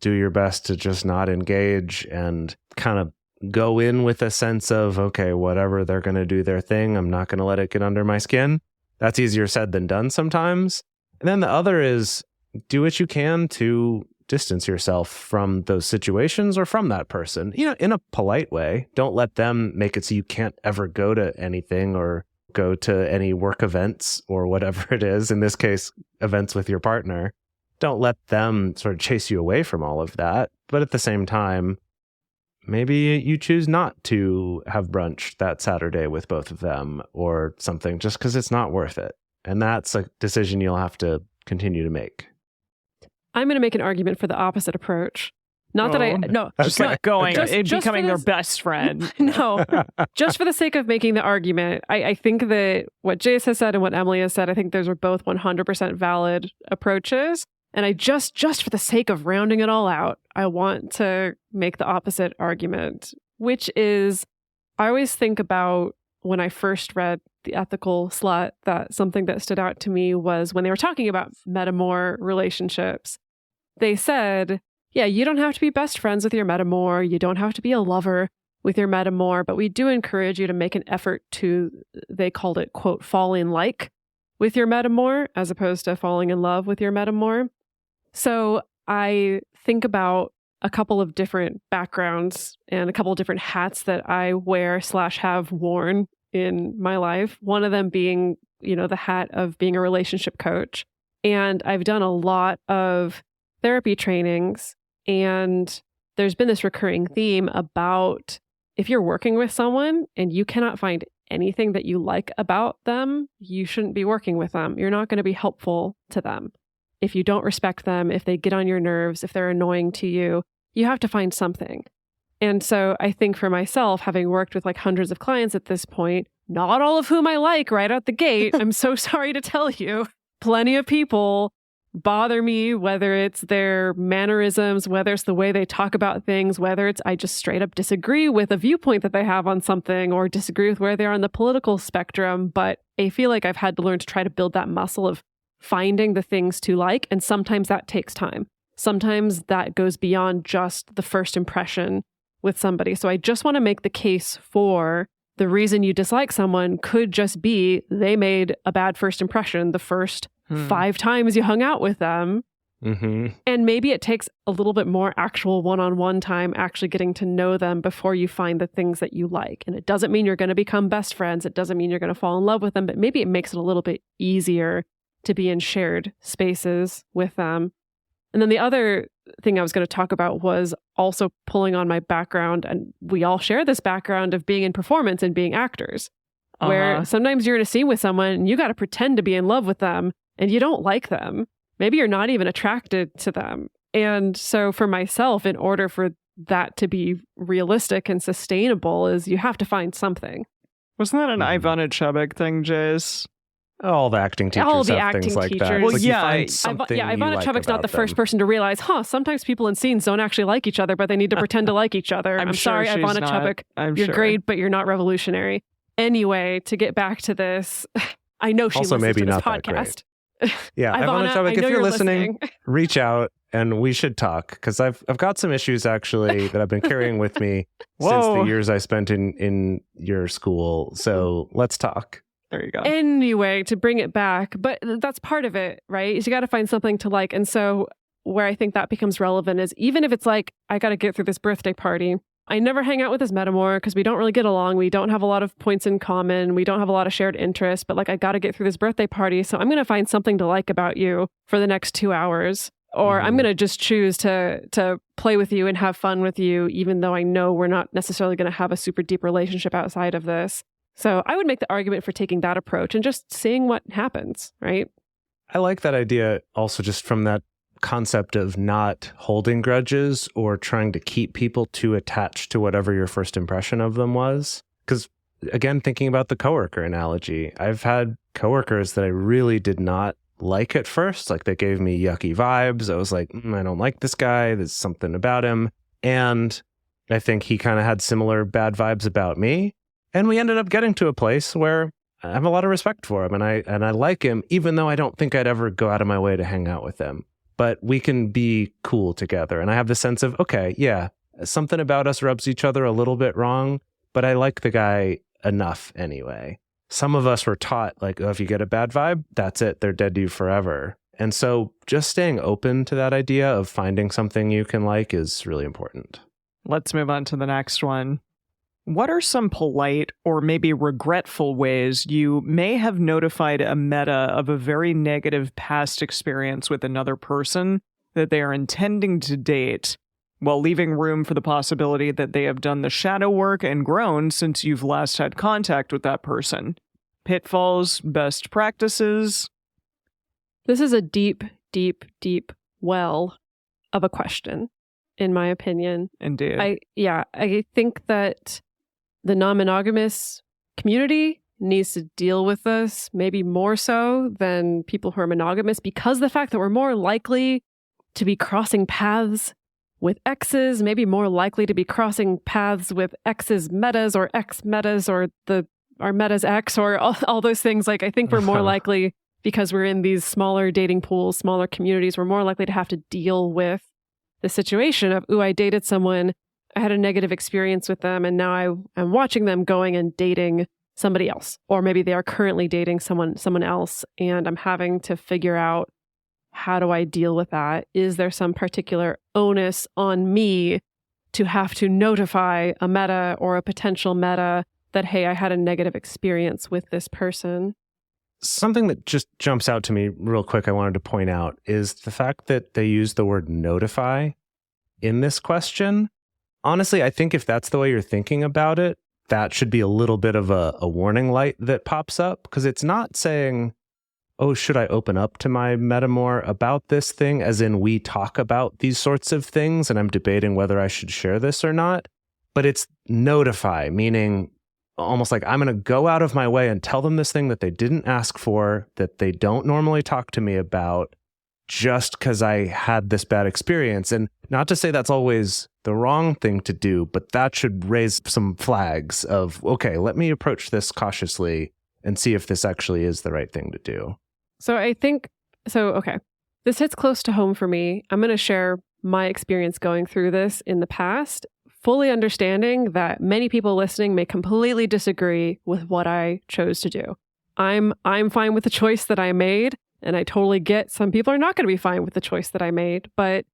do your best to just not engage and kind of go in with a sense of, okay, whatever, they're going to do their thing. I'm not going to let it get under my skin. That's easier said than done sometimes. And then the other is do what you can to distance yourself from those situations or from that person, in a polite way. Don't let them make it so you can't ever go to anything or go to any work events or whatever it is. In this case, events with your partner. Don't let them sort of chase you away from all of that. But at the same time, maybe you choose not to have brunch that Saturday with both of them or something just because it's not worth it. And that's a decision you'll have to continue to make. I'm going to make an argument for the opposite approach. Not that just like going and just becoming their best friend. No, just for the sake of making the argument, I think that what Jase has said and what Emily has said, I think those are both 100% valid approaches. And I just for the sake of rounding it all out, I want to make the opposite argument, which is I always think about when I first read The Ethical Slut, that something that stood out to me was when they were talking about metamour relationships. They said, yeah, you don't have to be best friends with your metamour. You don't have to be a lover with your metamour, but we do encourage you to make an effort to, they called it, quote, fall in like with your metamour as opposed to falling in love with your metamour. So I think about a couple of different backgrounds and a couple of different hats that I wear / have worn in my life. One of them being, the hat of being a relationship coach. And I've done a lot of therapy trainings. And there's been this recurring theme about if you're working with someone and you cannot find anything that you like about them, you shouldn't be working with them. You're not going to be helpful to them. If you don't respect them, if they get on your nerves, if they're annoying to you, you have to find something. And so I think for myself, having worked with like hundreds of clients at this point, not all of whom I like right out the gate, I'm so sorry to tell you, plenty of people bother me, whether it's their mannerisms, whether it's the way they talk about things, whether it's I just straight up disagree with a viewpoint that they have on something or disagree with where they are on the political spectrum. But I feel like I've had to learn to try to build that muscle of finding the things to like. And sometimes that takes time. Sometimes that goes beyond just the first impression with somebody. So I just want to make the case for the reason you dislike someone could just be they made a bad first impression the first 5 times you hung out with them. Mm-hmm. And maybe it takes a little bit more actual one-on-one time actually getting to know them before you find the things that you like. And it doesn't mean you're going to become best friends. It doesn't mean you're going to fall in love with them, but maybe it makes it a little bit easier to be in shared spaces with them. And then the other thing I was going to talk about was also pulling on my background. And we all share this background of being in performance and being actors, where sometimes you're in a scene with someone and you got to pretend to be in love with them and you don't like them. Maybe you're not even attracted to them. And so for myself, in order for that to be realistic and sustainable, is you have to find something. Wasn't that an Ivana Chubbuck thing, Jase? All the acting teachers have things like that. Well, like yeah, Ivana Chubbuck's not the first person to realize, sometimes people in scenes don't actually like each other, but they need to pretend to like each other. I'm sorry, Ivana Chubbuck. You're great, but you're not revolutionary. Anyway, to get back to this, I know she also listens maybe to this not podcast. Yeah, Ivana Chubbuck, if you're listening, reach out and we should talk, because I've got some issues actually that I've been carrying with me since the years I spent in your school. So let's talk. There you go. Anyway, to bring it back, but that's part of it, right? Is you got to find something to like. And so where I think that becomes relevant is even if it's like, I got to get through this birthday party. I never hang out with this metamour because we don't really get along. We don't have a lot of points in common. We don't have a lot of shared interests, but like, I got to get through this birthday party. So I'm going to find something to like about you for the next 2 hours. Or I'm going to just choose to play with you and have fun with you, even though I know we're not necessarily going to have a super deep relationship outside of this. So I would make the argument for taking that approach and just seeing what happens, right? I like that idea also just from that concept of not holding grudges or trying to keep people too attached to whatever your first impression of them was. Because again, thinking about the coworker analogy, I've had coworkers that I really did not like at first. Like they gave me yucky vibes. I was like, I don't like this guy. There's something about him. And I think he kind of had similar bad vibes about me. And we ended up getting to a place where I have a lot of respect for him and I like him, even though I don't think I'd ever go out of my way to hang out with him. But we can be cool together. And I have the sense of, okay, yeah, something about us rubs each other a little bit wrong, but I like the guy enough anyway. Some of us were taught, like, oh, if you get a bad vibe, that's it. They're dead to you forever. And so just staying open to that idea of finding something you can like is really important. Let's move on to the next one. What are some polite or maybe regretful ways you may have notified a meta of a very negative past experience with another person that they are intending to date, while leaving room for the possibility that they have done the shadow work and grown since you've last had contact with that person? Pitfalls, best practices? This is a deep, deep, deep well of a question, in my opinion. Indeed. I think that the non-monogamous community needs to deal with this maybe more so than people who are monogamous, because the fact that we're more likely to be crossing paths with exes, maybe more likely to be crossing paths with exes metas or ex metas or our metas ex or all those things. Like, I think we're more likely, because we're in these smaller dating pools, smaller communities, we're more likely to have to deal with the situation of, ooh, I dated someone, I had a negative experience with them, and now I'm watching them going and dating somebody else. Or maybe they are currently dating someone else, and I'm having to figure out, how do I deal with that? Is there some particular onus on me to have to notify a meta or a potential meta that, hey, I had a negative experience with this person? Something that just jumps out to me real quick I wanted to point out is the fact that they use the word notify in this question. Honestly, I think if that's the way you're thinking about it, that should be a little bit of a warning light that pops up, because it's not saying, oh, should I open up to my metamour about this thing, as in we talk about these sorts of things and I'm debating whether I should share this or not. But it's notify, meaning almost like I'm going to go out of my way and tell them this thing that they didn't ask for, that they don't normally talk to me about, just because I had this bad experience. And not to say that's always the wrong thing to do, but that should raise some flags of, okay, let me approach this cautiously and see if this actually is the right thing to do. So I think, okay, this hits close to home for me. I'm going to share my experience going through this in the past, fully understanding that many people listening may completely disagree with what I chose to do. I'm fine with the choice that I made, and I totally get some people are not going to be fine with the choice that I made. But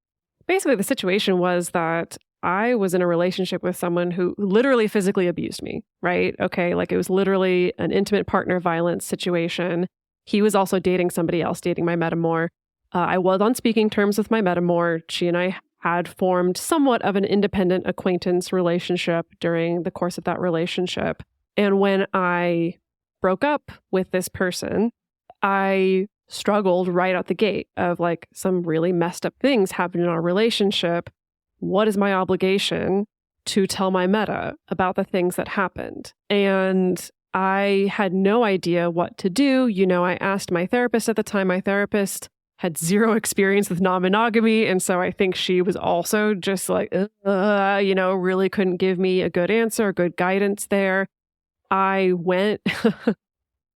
basically the situation was that I was in a relationship with someone who literally physically abused me, right? Okay, like it was literally an intimate partner violence situation. He was also dating somebody else, dating my metamour. I was on speaking terms with my metamour. She and I had formed somewhat of an independent acquaintance relationship during the course of that relationship. And when I broke up with this person, I struggled right out the gate of like, some really messed up things happened in our relationship. What is my obligation to tell my meta about the things that happened? And I had no idea what to do. You know, I asked my therapist at the time. My therapist had zero experience with non-monogamy. And so I think she was also just like, really couldn't give me a good answer, good guidance there. I went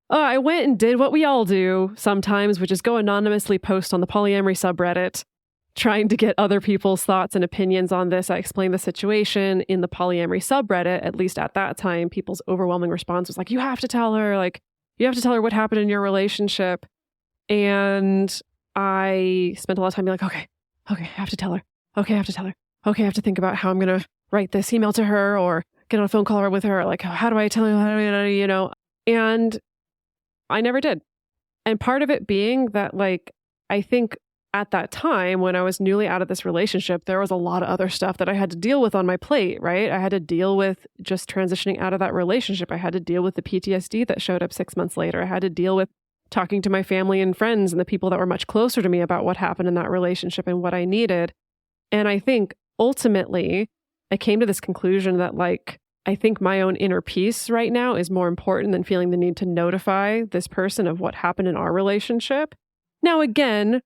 and did what we all do sometimes, which is go anonymously post on the polyamory subreddit, trying to get other people's thoughts and opinions on this. I explained the situation in the polyamory subreddit. At least at that time, people's overwhelming response was like, you have to tell her what happened in your relationship. And I spent a lot of time being like, okay, I have to tell her. Okay, I have to tell her. Okay, I have to think about how I'm going to write this email to her or get on a phone call with her. Like, how do I tell her? And I never did. And part of it being that, like, I think at that time when I was newly out of this relationship, there was a lot of other stuff that I had to deal with on my plate, right? I had to deal with just transitioning out of that relationship. I had to deal with the PTSD that showed up 6 months later. I had to deal with talking to my family and friends and the people that were much closer to me about what happened in that relationship and what I needed. And I think ultimately I came to this conclusion that, like, I think my own inner peace right now is more important than feeling the need to notify this person of what happened in our relationship. Now, again,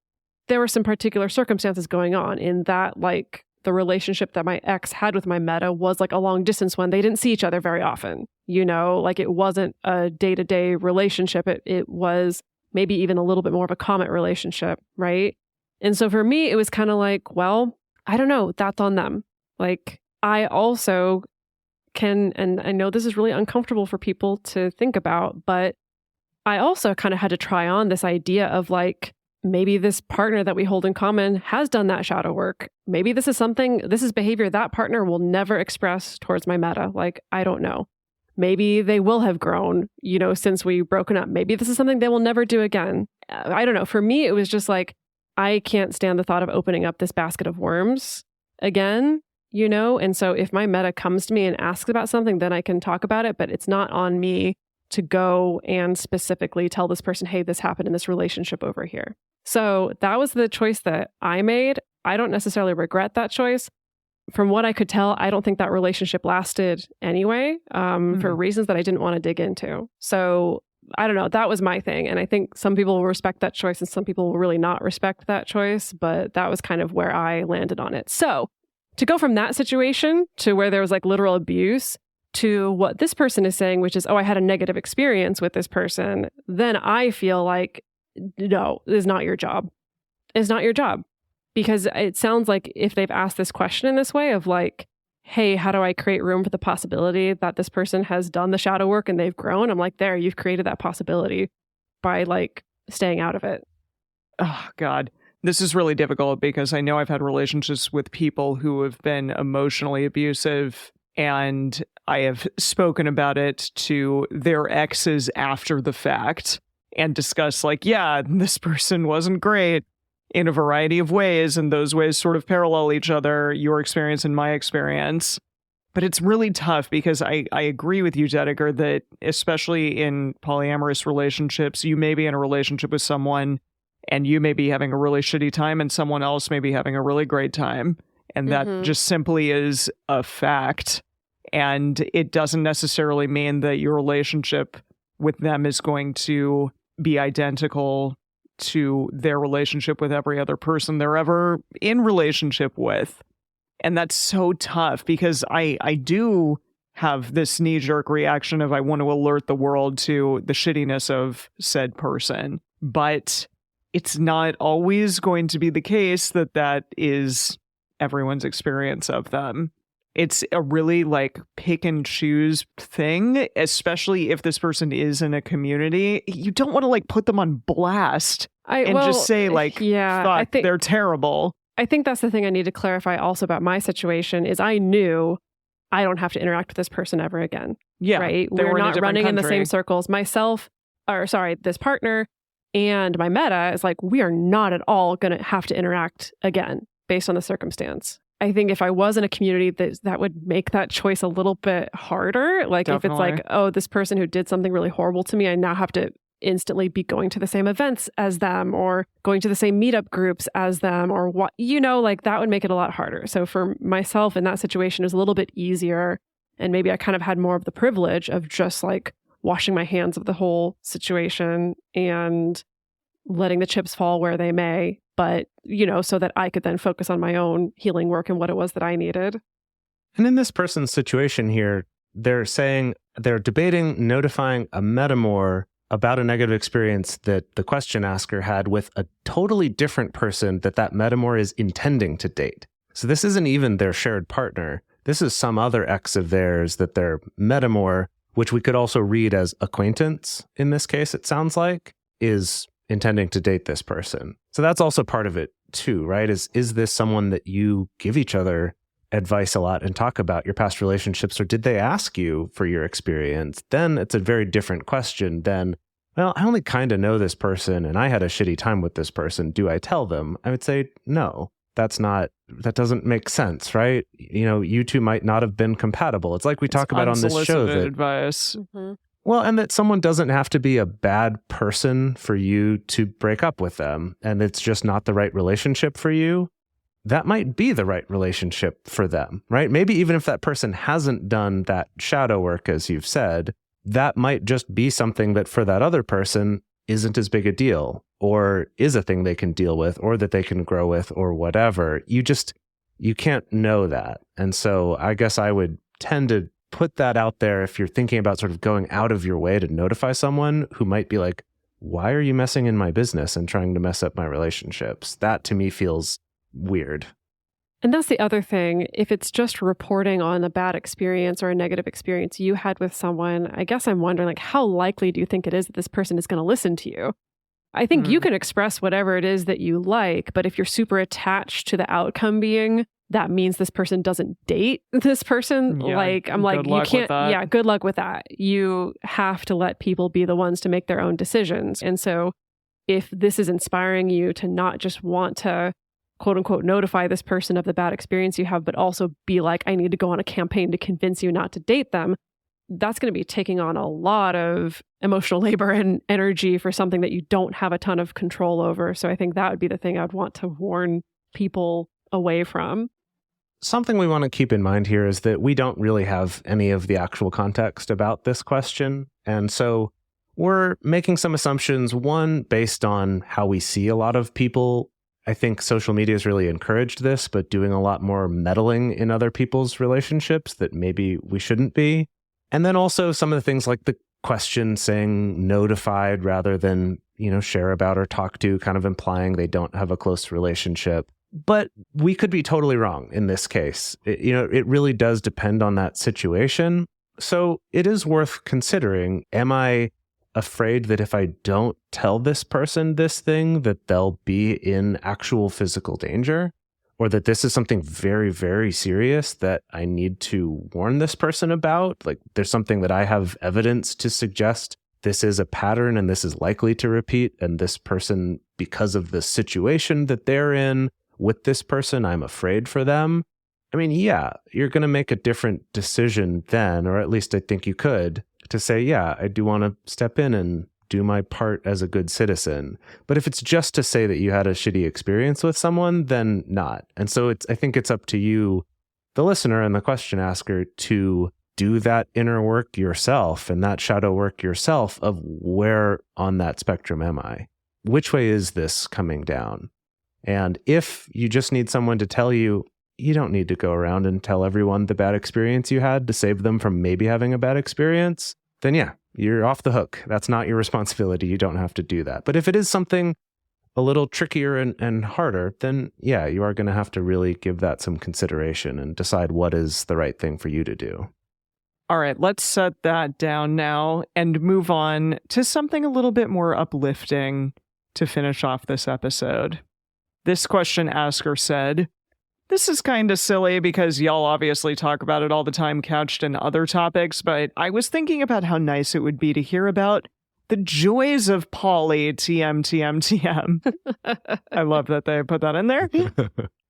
there were some particular circumstances going on in that, like, the relationship that my ex had with my meta was like a long distance one. They didn't see each other very often, like it wasn't a day-to-day relationship. It was maybe even a little bit more of a comet relationship, right? And so for me, it was kind of like, well, I don't know, that's on them. Like, I also can, and I know this is really uncomfortable for people to think about, but I also kind of had to try on this idea of like, maybe this partner that we hold in common has done that shadow work. Maybe this is behavior that partner will never express towards my meta. Like, I don't know. Maybe they will have grown, since we've broken up. Maybe this is something they will never do again. I don't know. For me, it was just like, I can't stand the thought of opening up this basket of worms again, And so if my meta comes to me and asks about something, then I can talk about it, but it's not on me to go and specifically tell this person, hey, this happened in this relationship over here. So that was the choice that I made. I don't necessarily regret that choice. From what I could tell, I don't think that relationship lasted anyway, for reasons that I didn't want to dig into. So I don't know. That was my thing. And I think some people will respect that choice and some people will really not respect that choice. But that was kind of where I landed on it. So to go from that situation to where there was like literal abuse to what this person is saying, which is, oh, I had a negative experience with this person, then I feel like, no, it's not your job. It's not your job. Because it sounds like if they've asked this question in this way of like, hey, how do I create room for the possibility that this person has done the shadow work and they've grown? I'm like, there, you've created that possibility by like staying out of it. Oh, God. This is really difficult because I know I've had relationships with people who have been emotionally abusive, and I have spoken about it to their exes after the fact and discussed like, yeah, this person wasn't great in a variety of ways, and those ways sort of parallel each other, your experience and my experience. But it's really tough because I agree with you, Dedeker, that especially in polyamorous relationships, you may be in a relationship with someone and you may be having a really shitty time and someone else may be having a really great time. And that just simply is a fact. And it doesn't necessarily mean that your relationship with them is going to be identical to their relationship with every other person they're ever in relationship with. And that's so tough because I do have this knee-jerk reaction of I want to alert the world to the shittiness of said person. But it's not always going to be the case that that is everyone's experience of them. It's a really like pick and choose thing, especially if this person is in a community. You don't want to like put them on blast just say like, yeah, fuck, I think they're terrible. I think that's the thing I need to clarify also about my situation is I knew I don't have to interact with this person ever again. Yeah. Right. We're not running in the same circles. This partner and my meta is like, we are not at all going to have to interact again based on the circumstance. I think if I was in a community that would make that choice a little bit harder. Like Definitely. If it's like, oh, this person who did something really horrible to me, I now have to instantly be going to the same events as them or going to the same meetup groups as them or what, like that would make it a lot harder. So for myself in that situation, it was a little bit easier. And maybe I kind of had more of the privilege of just like washing my hands of the whole situation and letting the chips fall where they may. But, so that I could then focus on my own healing work and what it was that I needed. And in this person's situation here, they're saying they're debating notifying a metamour about a negative experience that the question asker had with a totally different person that metamour is intending to date. So this isn't even their shared partner. This is some other ex of theirs that their metamour, which we could also read as acquaintance in this case, it sounds like, is intending to date this person. So that's also part of it too, right? Is this someone that you give each other advice a lot and talk about your past relationships, or did they ask you for your experience? Then it's a very different question than, well, I only kind of know this person and I had a shitty time with this person. Do I tell them? I would say, no, that doesn't make sense, right? You two might not have been compatible. It's like we talk about on this show that advice. Mm-hmm. Well, and that someone doesn't have to be a bad person for you to break up with them, and it's just not the right relationship for you. That might be the right relationship for them, right? Maybe even if that person hasn't done that shadow work, as you've said, that might just be something that for that other person isn't as big a deal or is a thing they can deal with or that they can grow with or whatever. You can't know that. And so I guess I would tend to put that out there if you're thinking about sort of going out of your way to notify someone who might be like, why are you messing in my business and trying to mess up my relationships? That to me feels weird. And that's the other thing. If it's just reporting on a bad experience or a negative experience you had with someone, I guess I'm wondering, like, how likely do you think it is that this person is going to listen to you? I think you can express whatever it is that you like, but if you're super attached to the outcome being, that means this person doesn't date this person. Yeah, I'm like, you can't, yeah, good luck with that. You have to let people be the ones to make their own decisions. And so if this is inspiring you to not just want to quote unquote notify this person of the bad experience you have, but also be like, I need to go on a campaign to convince you not to date them, that's going to be taking on a lot of emotional labor and energy for something that you don't have a ton of control over. So I think that would be the thing I'd want to warn people away from. Something we want to keep in mind here is that we don't really have any of the actual context about this question. And so we're making some assumptions, one, based on how we see a lot of people. I think social media has really encouraged this, but doing a lot more meddling in other people's relationships that maybe we shouldn't be. And then also some of the things like the question saying notified rather than, share about or talk to, kind of implying they don't have a close relationship. But we could be totally wrong in this case. It really does depend on that situation. So it is worth considering, am I afraid that if I don't tell this person this thing, that they'll be in actual physical danger? Or that this is something very, very serious that I need to warn this person about? Like there's something that I have evidence to suggest this is a pattern and this is likely to repeat. And this person, because of the situation that they're in with this person, I'm afraid for them. I mean, yeah, you're going to make a different decision then, or at least I think you could, to say, yeah, I do want to step in and do my part as a good citizen. But if it's just to say that you had a shitty experience with someone, then not. And so I think it's up to you, the listener and the question asker, to do that inner work yourself and that shadow work yourself of where on that spectrum am I? Which way is this coming down? And if you just need someone to tell you, you don't need to go around and tell everyone the bad experience you had to save them from maybe having a bad experience, then yeah, you're off the hook. That's not your responsibility. You don't have to do that. But if it is something a little trickier and harder, then yeah, you are going to have to really give that some consideration and decide what is the right thing for you to do. All right, let's set that down now and move on to something a little bit more uplifting to finish off this episode. This question asker said, this is kind of silly because y'all obviously talk about it all the time couched in other topics, but I was thinking about how nice it would be to hear about the joys of poly TM. I love that they put that in there.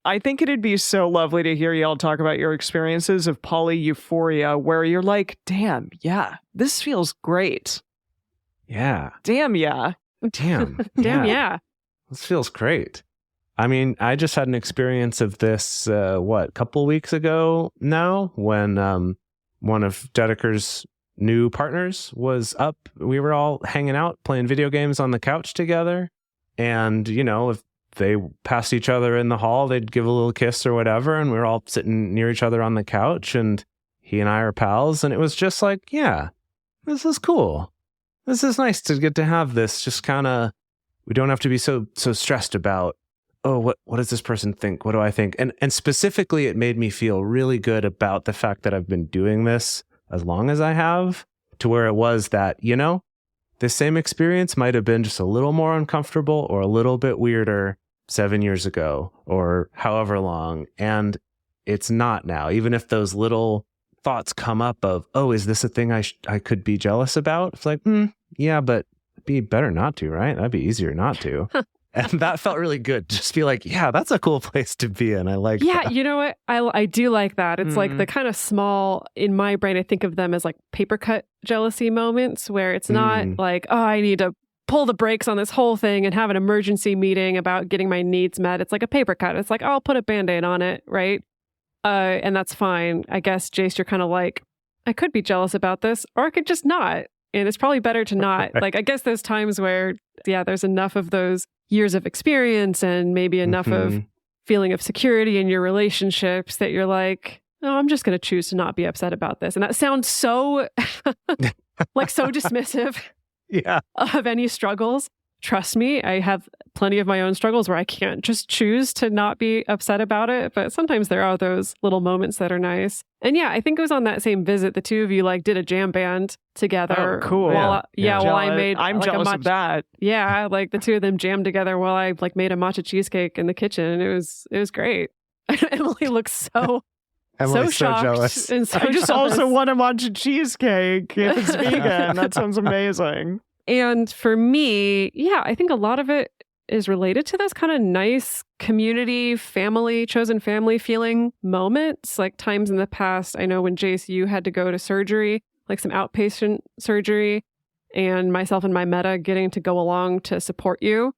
I think it'd be so lovely to hear y'all talk about your experiences of poly euphoria where you're like, damn, yeah, this feels great. Yeah. Damn, yeah. Damn. Damn, yeah. This feels great. I mean, I just had an experience of this, a couple weeks ago now, when one of Dedeker's new partners was up. We were all hanging out, playing video games on the couch together. And, if they passed each other in the hall, they'd give a little kiss or whatever. And we were all sitting near each other on the couch. And he and I are pals. And it was just like, yeah, this is cool. This is nice to get to have this. Just kind of, we don't have to be so stressed about, oh, what does this person think? What do I think? And specifically, it made me feel really good about the fact that I've been doing this as long as I have, to where it was that, this same experience might have been just a little more uncomfortable or a little bit weirder 7 years ago or however long. And it's not now, even if those little thoughts come up of, oh, is this a thing I could be jealous about? It's like, yeah, but it'd be better not to, right? That'd be easier not to. And that felt really good. Just be like, yeah, that's a cool place to be in. I like that. Yeah, you know what? I do like that. It's like the kind of small, in my brain, I think of them as like paper cut jealousy moments where it's not like, oh, I need to pull the brakes on this whole thing and have an emergency meeting about getting my needs met. It's like a paper cut. It's like, oh, I'll put a Band-Aid on it, right? And that's fine. I guess, Jase, you're kind of like, I could be jealous about this, or I could just not. And it's probably better to not. Like, I guess there's times where, there's enough of those years of experience and maybe enough of feeling of security in your relationships that you're like, oh, I'm just going to choose to not be upset about this. And that sounds so like so dismissive of any struggles. Trust me, I have plenty of my own struggles where I can't just choose to not be upset about it. But sometimes there are those little moments that are nice. And I think it was on that same visit, the two of you like did a jam band together. Oh, cool. While I'm jealous of that. Yeah, like the two of them jammed together while I like made a matcha cheesecake in the kitchen. And it was great. Emily looks so shocked jealous. and so I just jealous. also want to matcha cheesecake if it's vegan. That sounds amazing. And for me, I think a lot of it is related to those kind of nice community, family, chosen family feeling moments. Like times in the past, I know when Jase, you had to go to surgery, like some outpatient surgery, and myself and my meta getting to go along to support you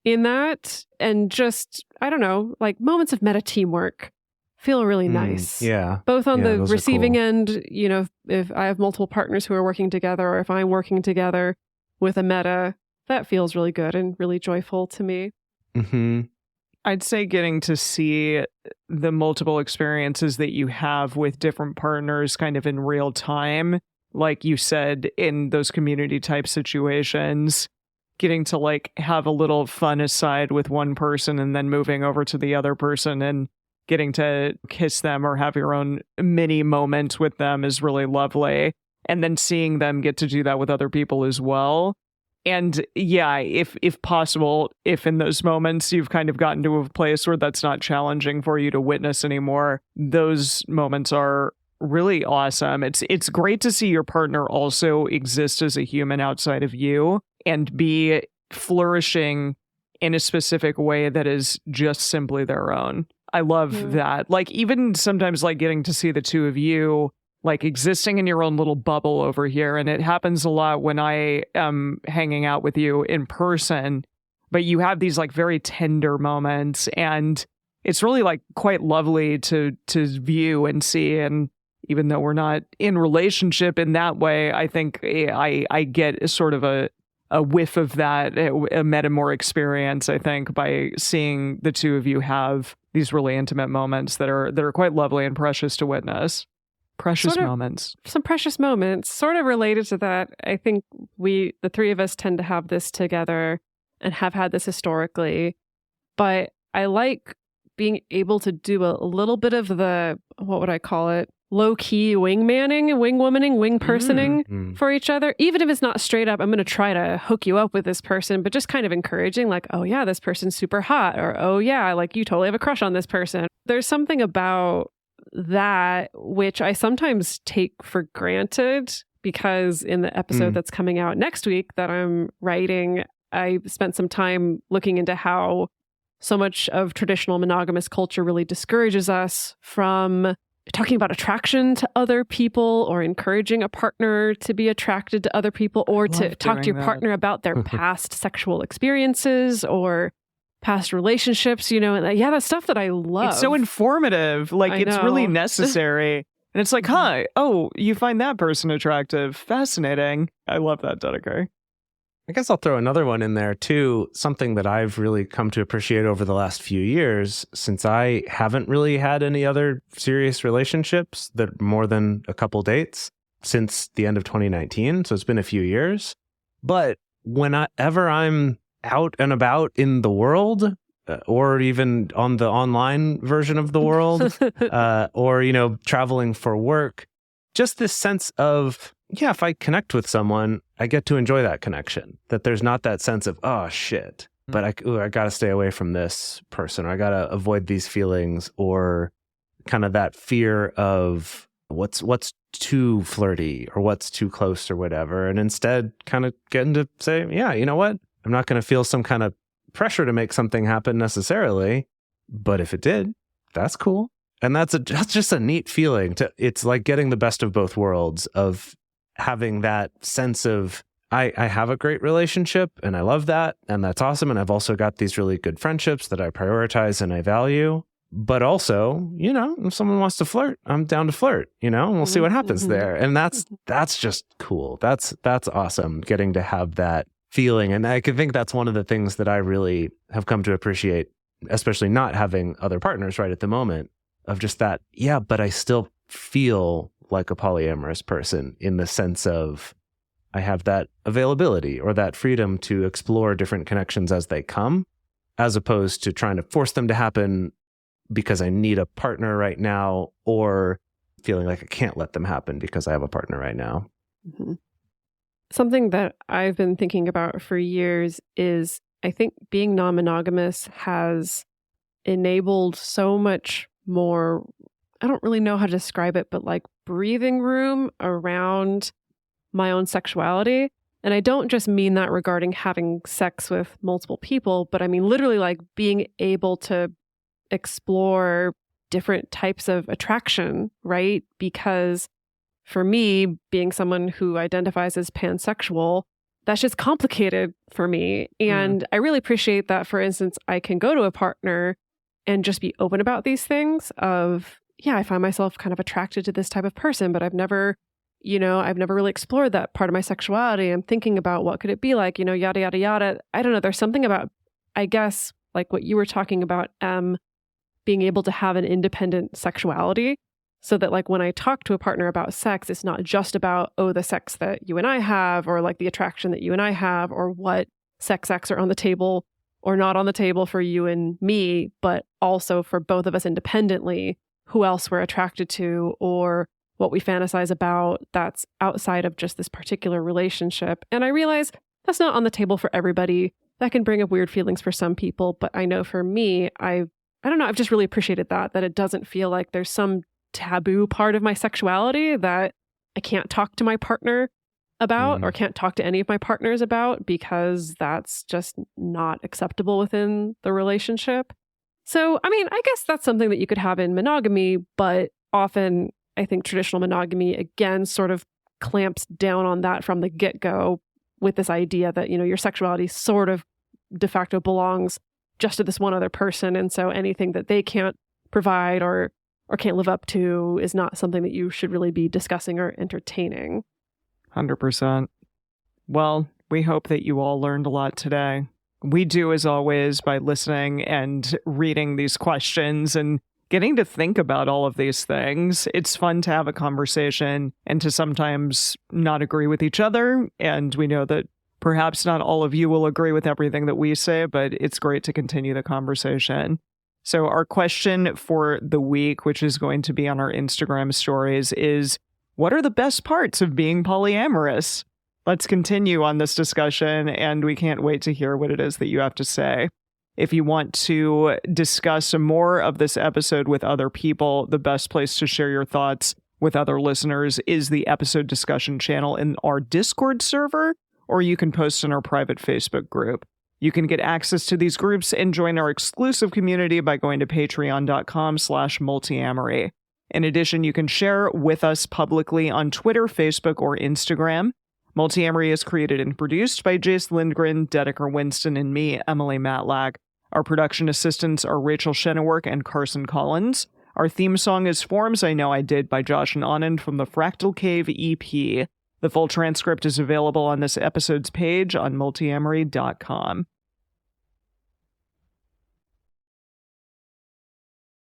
in that. And just, I don't know, like moments of meta teamwork feel really nice. Yeah. Both on the those are receiving cool. end, if I have multiple partners who are working together or if I'm working together with a meta, that feels really good and really joyful to me. I'd say getting to see the multiple experiences that you have with different partners kind of in real time, like you said, in those community type situations, getting to like have a little fun aside with one person and then moving over to the other person and getting to kiss them or have your own mini moment with them is really lovely. And then seeing them get to do that with other people as well. And if possible, if in those moments you've kind of gotten to a place where that's not challenging for you to witness anymore, those moments are really awesome. It's great to see your partner also exist as a human outside of you and be flourishing in a specific way that is just simply their own. I love that. Like even sometimes like getting to see the two of you like existing in your own little bubble over here. And it happens a lot when I am hanging out with you in person, but you have these like very tender moments and it's really like quite lovely to view and see. And even though we're not in relationship in that way, I think I get sort of a whiff of that, a metamour experience, I think, by seeing the two of you have these really intimate moments that are quite lovely and precious to witness. Precious moments. Some precious moments. Sort of related to that, I think the three of us tend to have this together and have had this historically. But I like being able to do a little bit of the, what would I call it? Low-key wingmanning, wingwomaning, wing-personing for each other. Even if it's not straight up, I'm going to try to hook you up with this person, but just kind of encouraging like, oh yeah, this person's super hot. Or, oh yeah, like you totally have a crush on this person. There's something about that which I sometimes take for granted because in the episode that's coming out next week that I'm writing, I spent some time looking into how so much of traditional monogamous culture really discourages us from talking about attraction to other people or encouraging a partner to be attracted to other people or to talk to your partner about their past sexual experiences or past relationships, and that's stuff that I love. It's so informative. Like, it's really necessary. And it's like, oh, you find that person attractive. Fascinating. I love that, Dedeker. I guess I'll throw another one in there too, something that I've really come to appreciate over the last few years, since I haven't really had any other serious relationships that more than a couple dates since the end of 2019. So it's been a few years. But whenever I'm out and about in the world, or even on the online version of the world, or, traveling for work, just this sense of, if I connect with someone, I get to enjoy that connection, that there's not that sense of, oh shit, but I got to stay away from this person, or I got to avoid these feelings, or kind of that fear of what's too flirty or what's too close or whatever. And instead kind of getting to say, yeah, you know what? I'm not going to feel some kind of pressure to make something happen necessarily, but if it did, that's cool. And that's just a neat feeling. It's like getting the best of both worlds of having that sense of, I have a great relationship and I love that and that's awesome. And I've also got these really good friendships that I prioritize and I value. But also, if someone wants to flirt, I'm down to flirt, and we'll see what happens there. And that's just cool. That's awesome, getting to have that feeling. And I think that's one of the things that I really have come to appreciate, especially not having other partners right at the moment, of just that, but I still feel like a polyamorous person in the sense of I have that availability or that freedom to explore different connections as they come, as opposed to trying to force them to happen because I need a partner right now, or feeling like I can't let them happen because I have a partner right now. Mm-hmm. Something that I've been thinking about for years is I think being non-monogamous has enabled so much more, I don't really know how to describe it, but like breathing room around my own sexuality. And I don't just mean that regarding having sex with multiple people, but I mean literally like being able to explore different types of attraction, right? Because for me, being someone who identifies as pansexual, that's just complicated for me. And I really appreciate that, for instance, I can go to a partner and just be open about these things of, I find myself kind of attracted to this type of person, but I've never really explored that part of my sexuality. I'm thinking about what could it be like, yada, yada, yada. I don't know. There's something about, I guess, like what you were talking about, being able to have an independent sexuality so that like when I talk to a partner about sex, it's not just about, the sex that you and I have, or like the attraction that you and I have, or what sex acts are on the table or not on the table for you and me, but also for both of us independently, who else we're attracted to or what we fantasize about that's outside of just this particular relationship. And I realize that's not on the table for everybody. That can bring up weird feelings for some people. But I know for me, I don't know, I've just really appreciated that it doesn't feel like there's some taboo part of my sexuality that I can't talk to my partner about or can't talk to any of my partners about because that's just not acceptable within the relationship. So, I mean, I guess that's something that you could have in monogamy, but often I think traditional monogamy, again, sort of clamps down on that from the get-go with this idea that, your sexuality sort of de facto belongs just to this one other person. And so anything that they can't provide or can't live up to is not something that you should really be discussing or entertaining. 100%. Well, we hope that you all learned a lot today. We do, as always, by listening and reading these questions and getting to think about all of these things. It's fun to have a conversation and to sometimes not agree with each other. And we know that perhaps not all of you will agree with everything that we say, but it's great to continue the conversation. So our question for the week, which is going to be on our Instagram stories, is what are the best parts of being polyamorous? Let's continue on this discussion, and we can't wait to hear what it is that you have to say. If you want to discuss more of this episode with other people, the best place to share your thoughts with other listeners is the episode discussion channel in our Discord server, or you can post in our private Facebook group. You can get access to these groups and join our exclusive community by going to patreon.com/multiamory. In addition, you can share with us publicly on Twitter, Facebook, or Instagram. Multiamory is created and produced by Jase, Lindgren, Dedeker, Winston, and me, Emily Matlack. Our production assistants are Rachel Shennework and Carson Collins. Our theme song is Forms I Know I Did by Josh and Anand from the Fractal Cave EP. The full transcript is available on this episode's page on multiamory.com.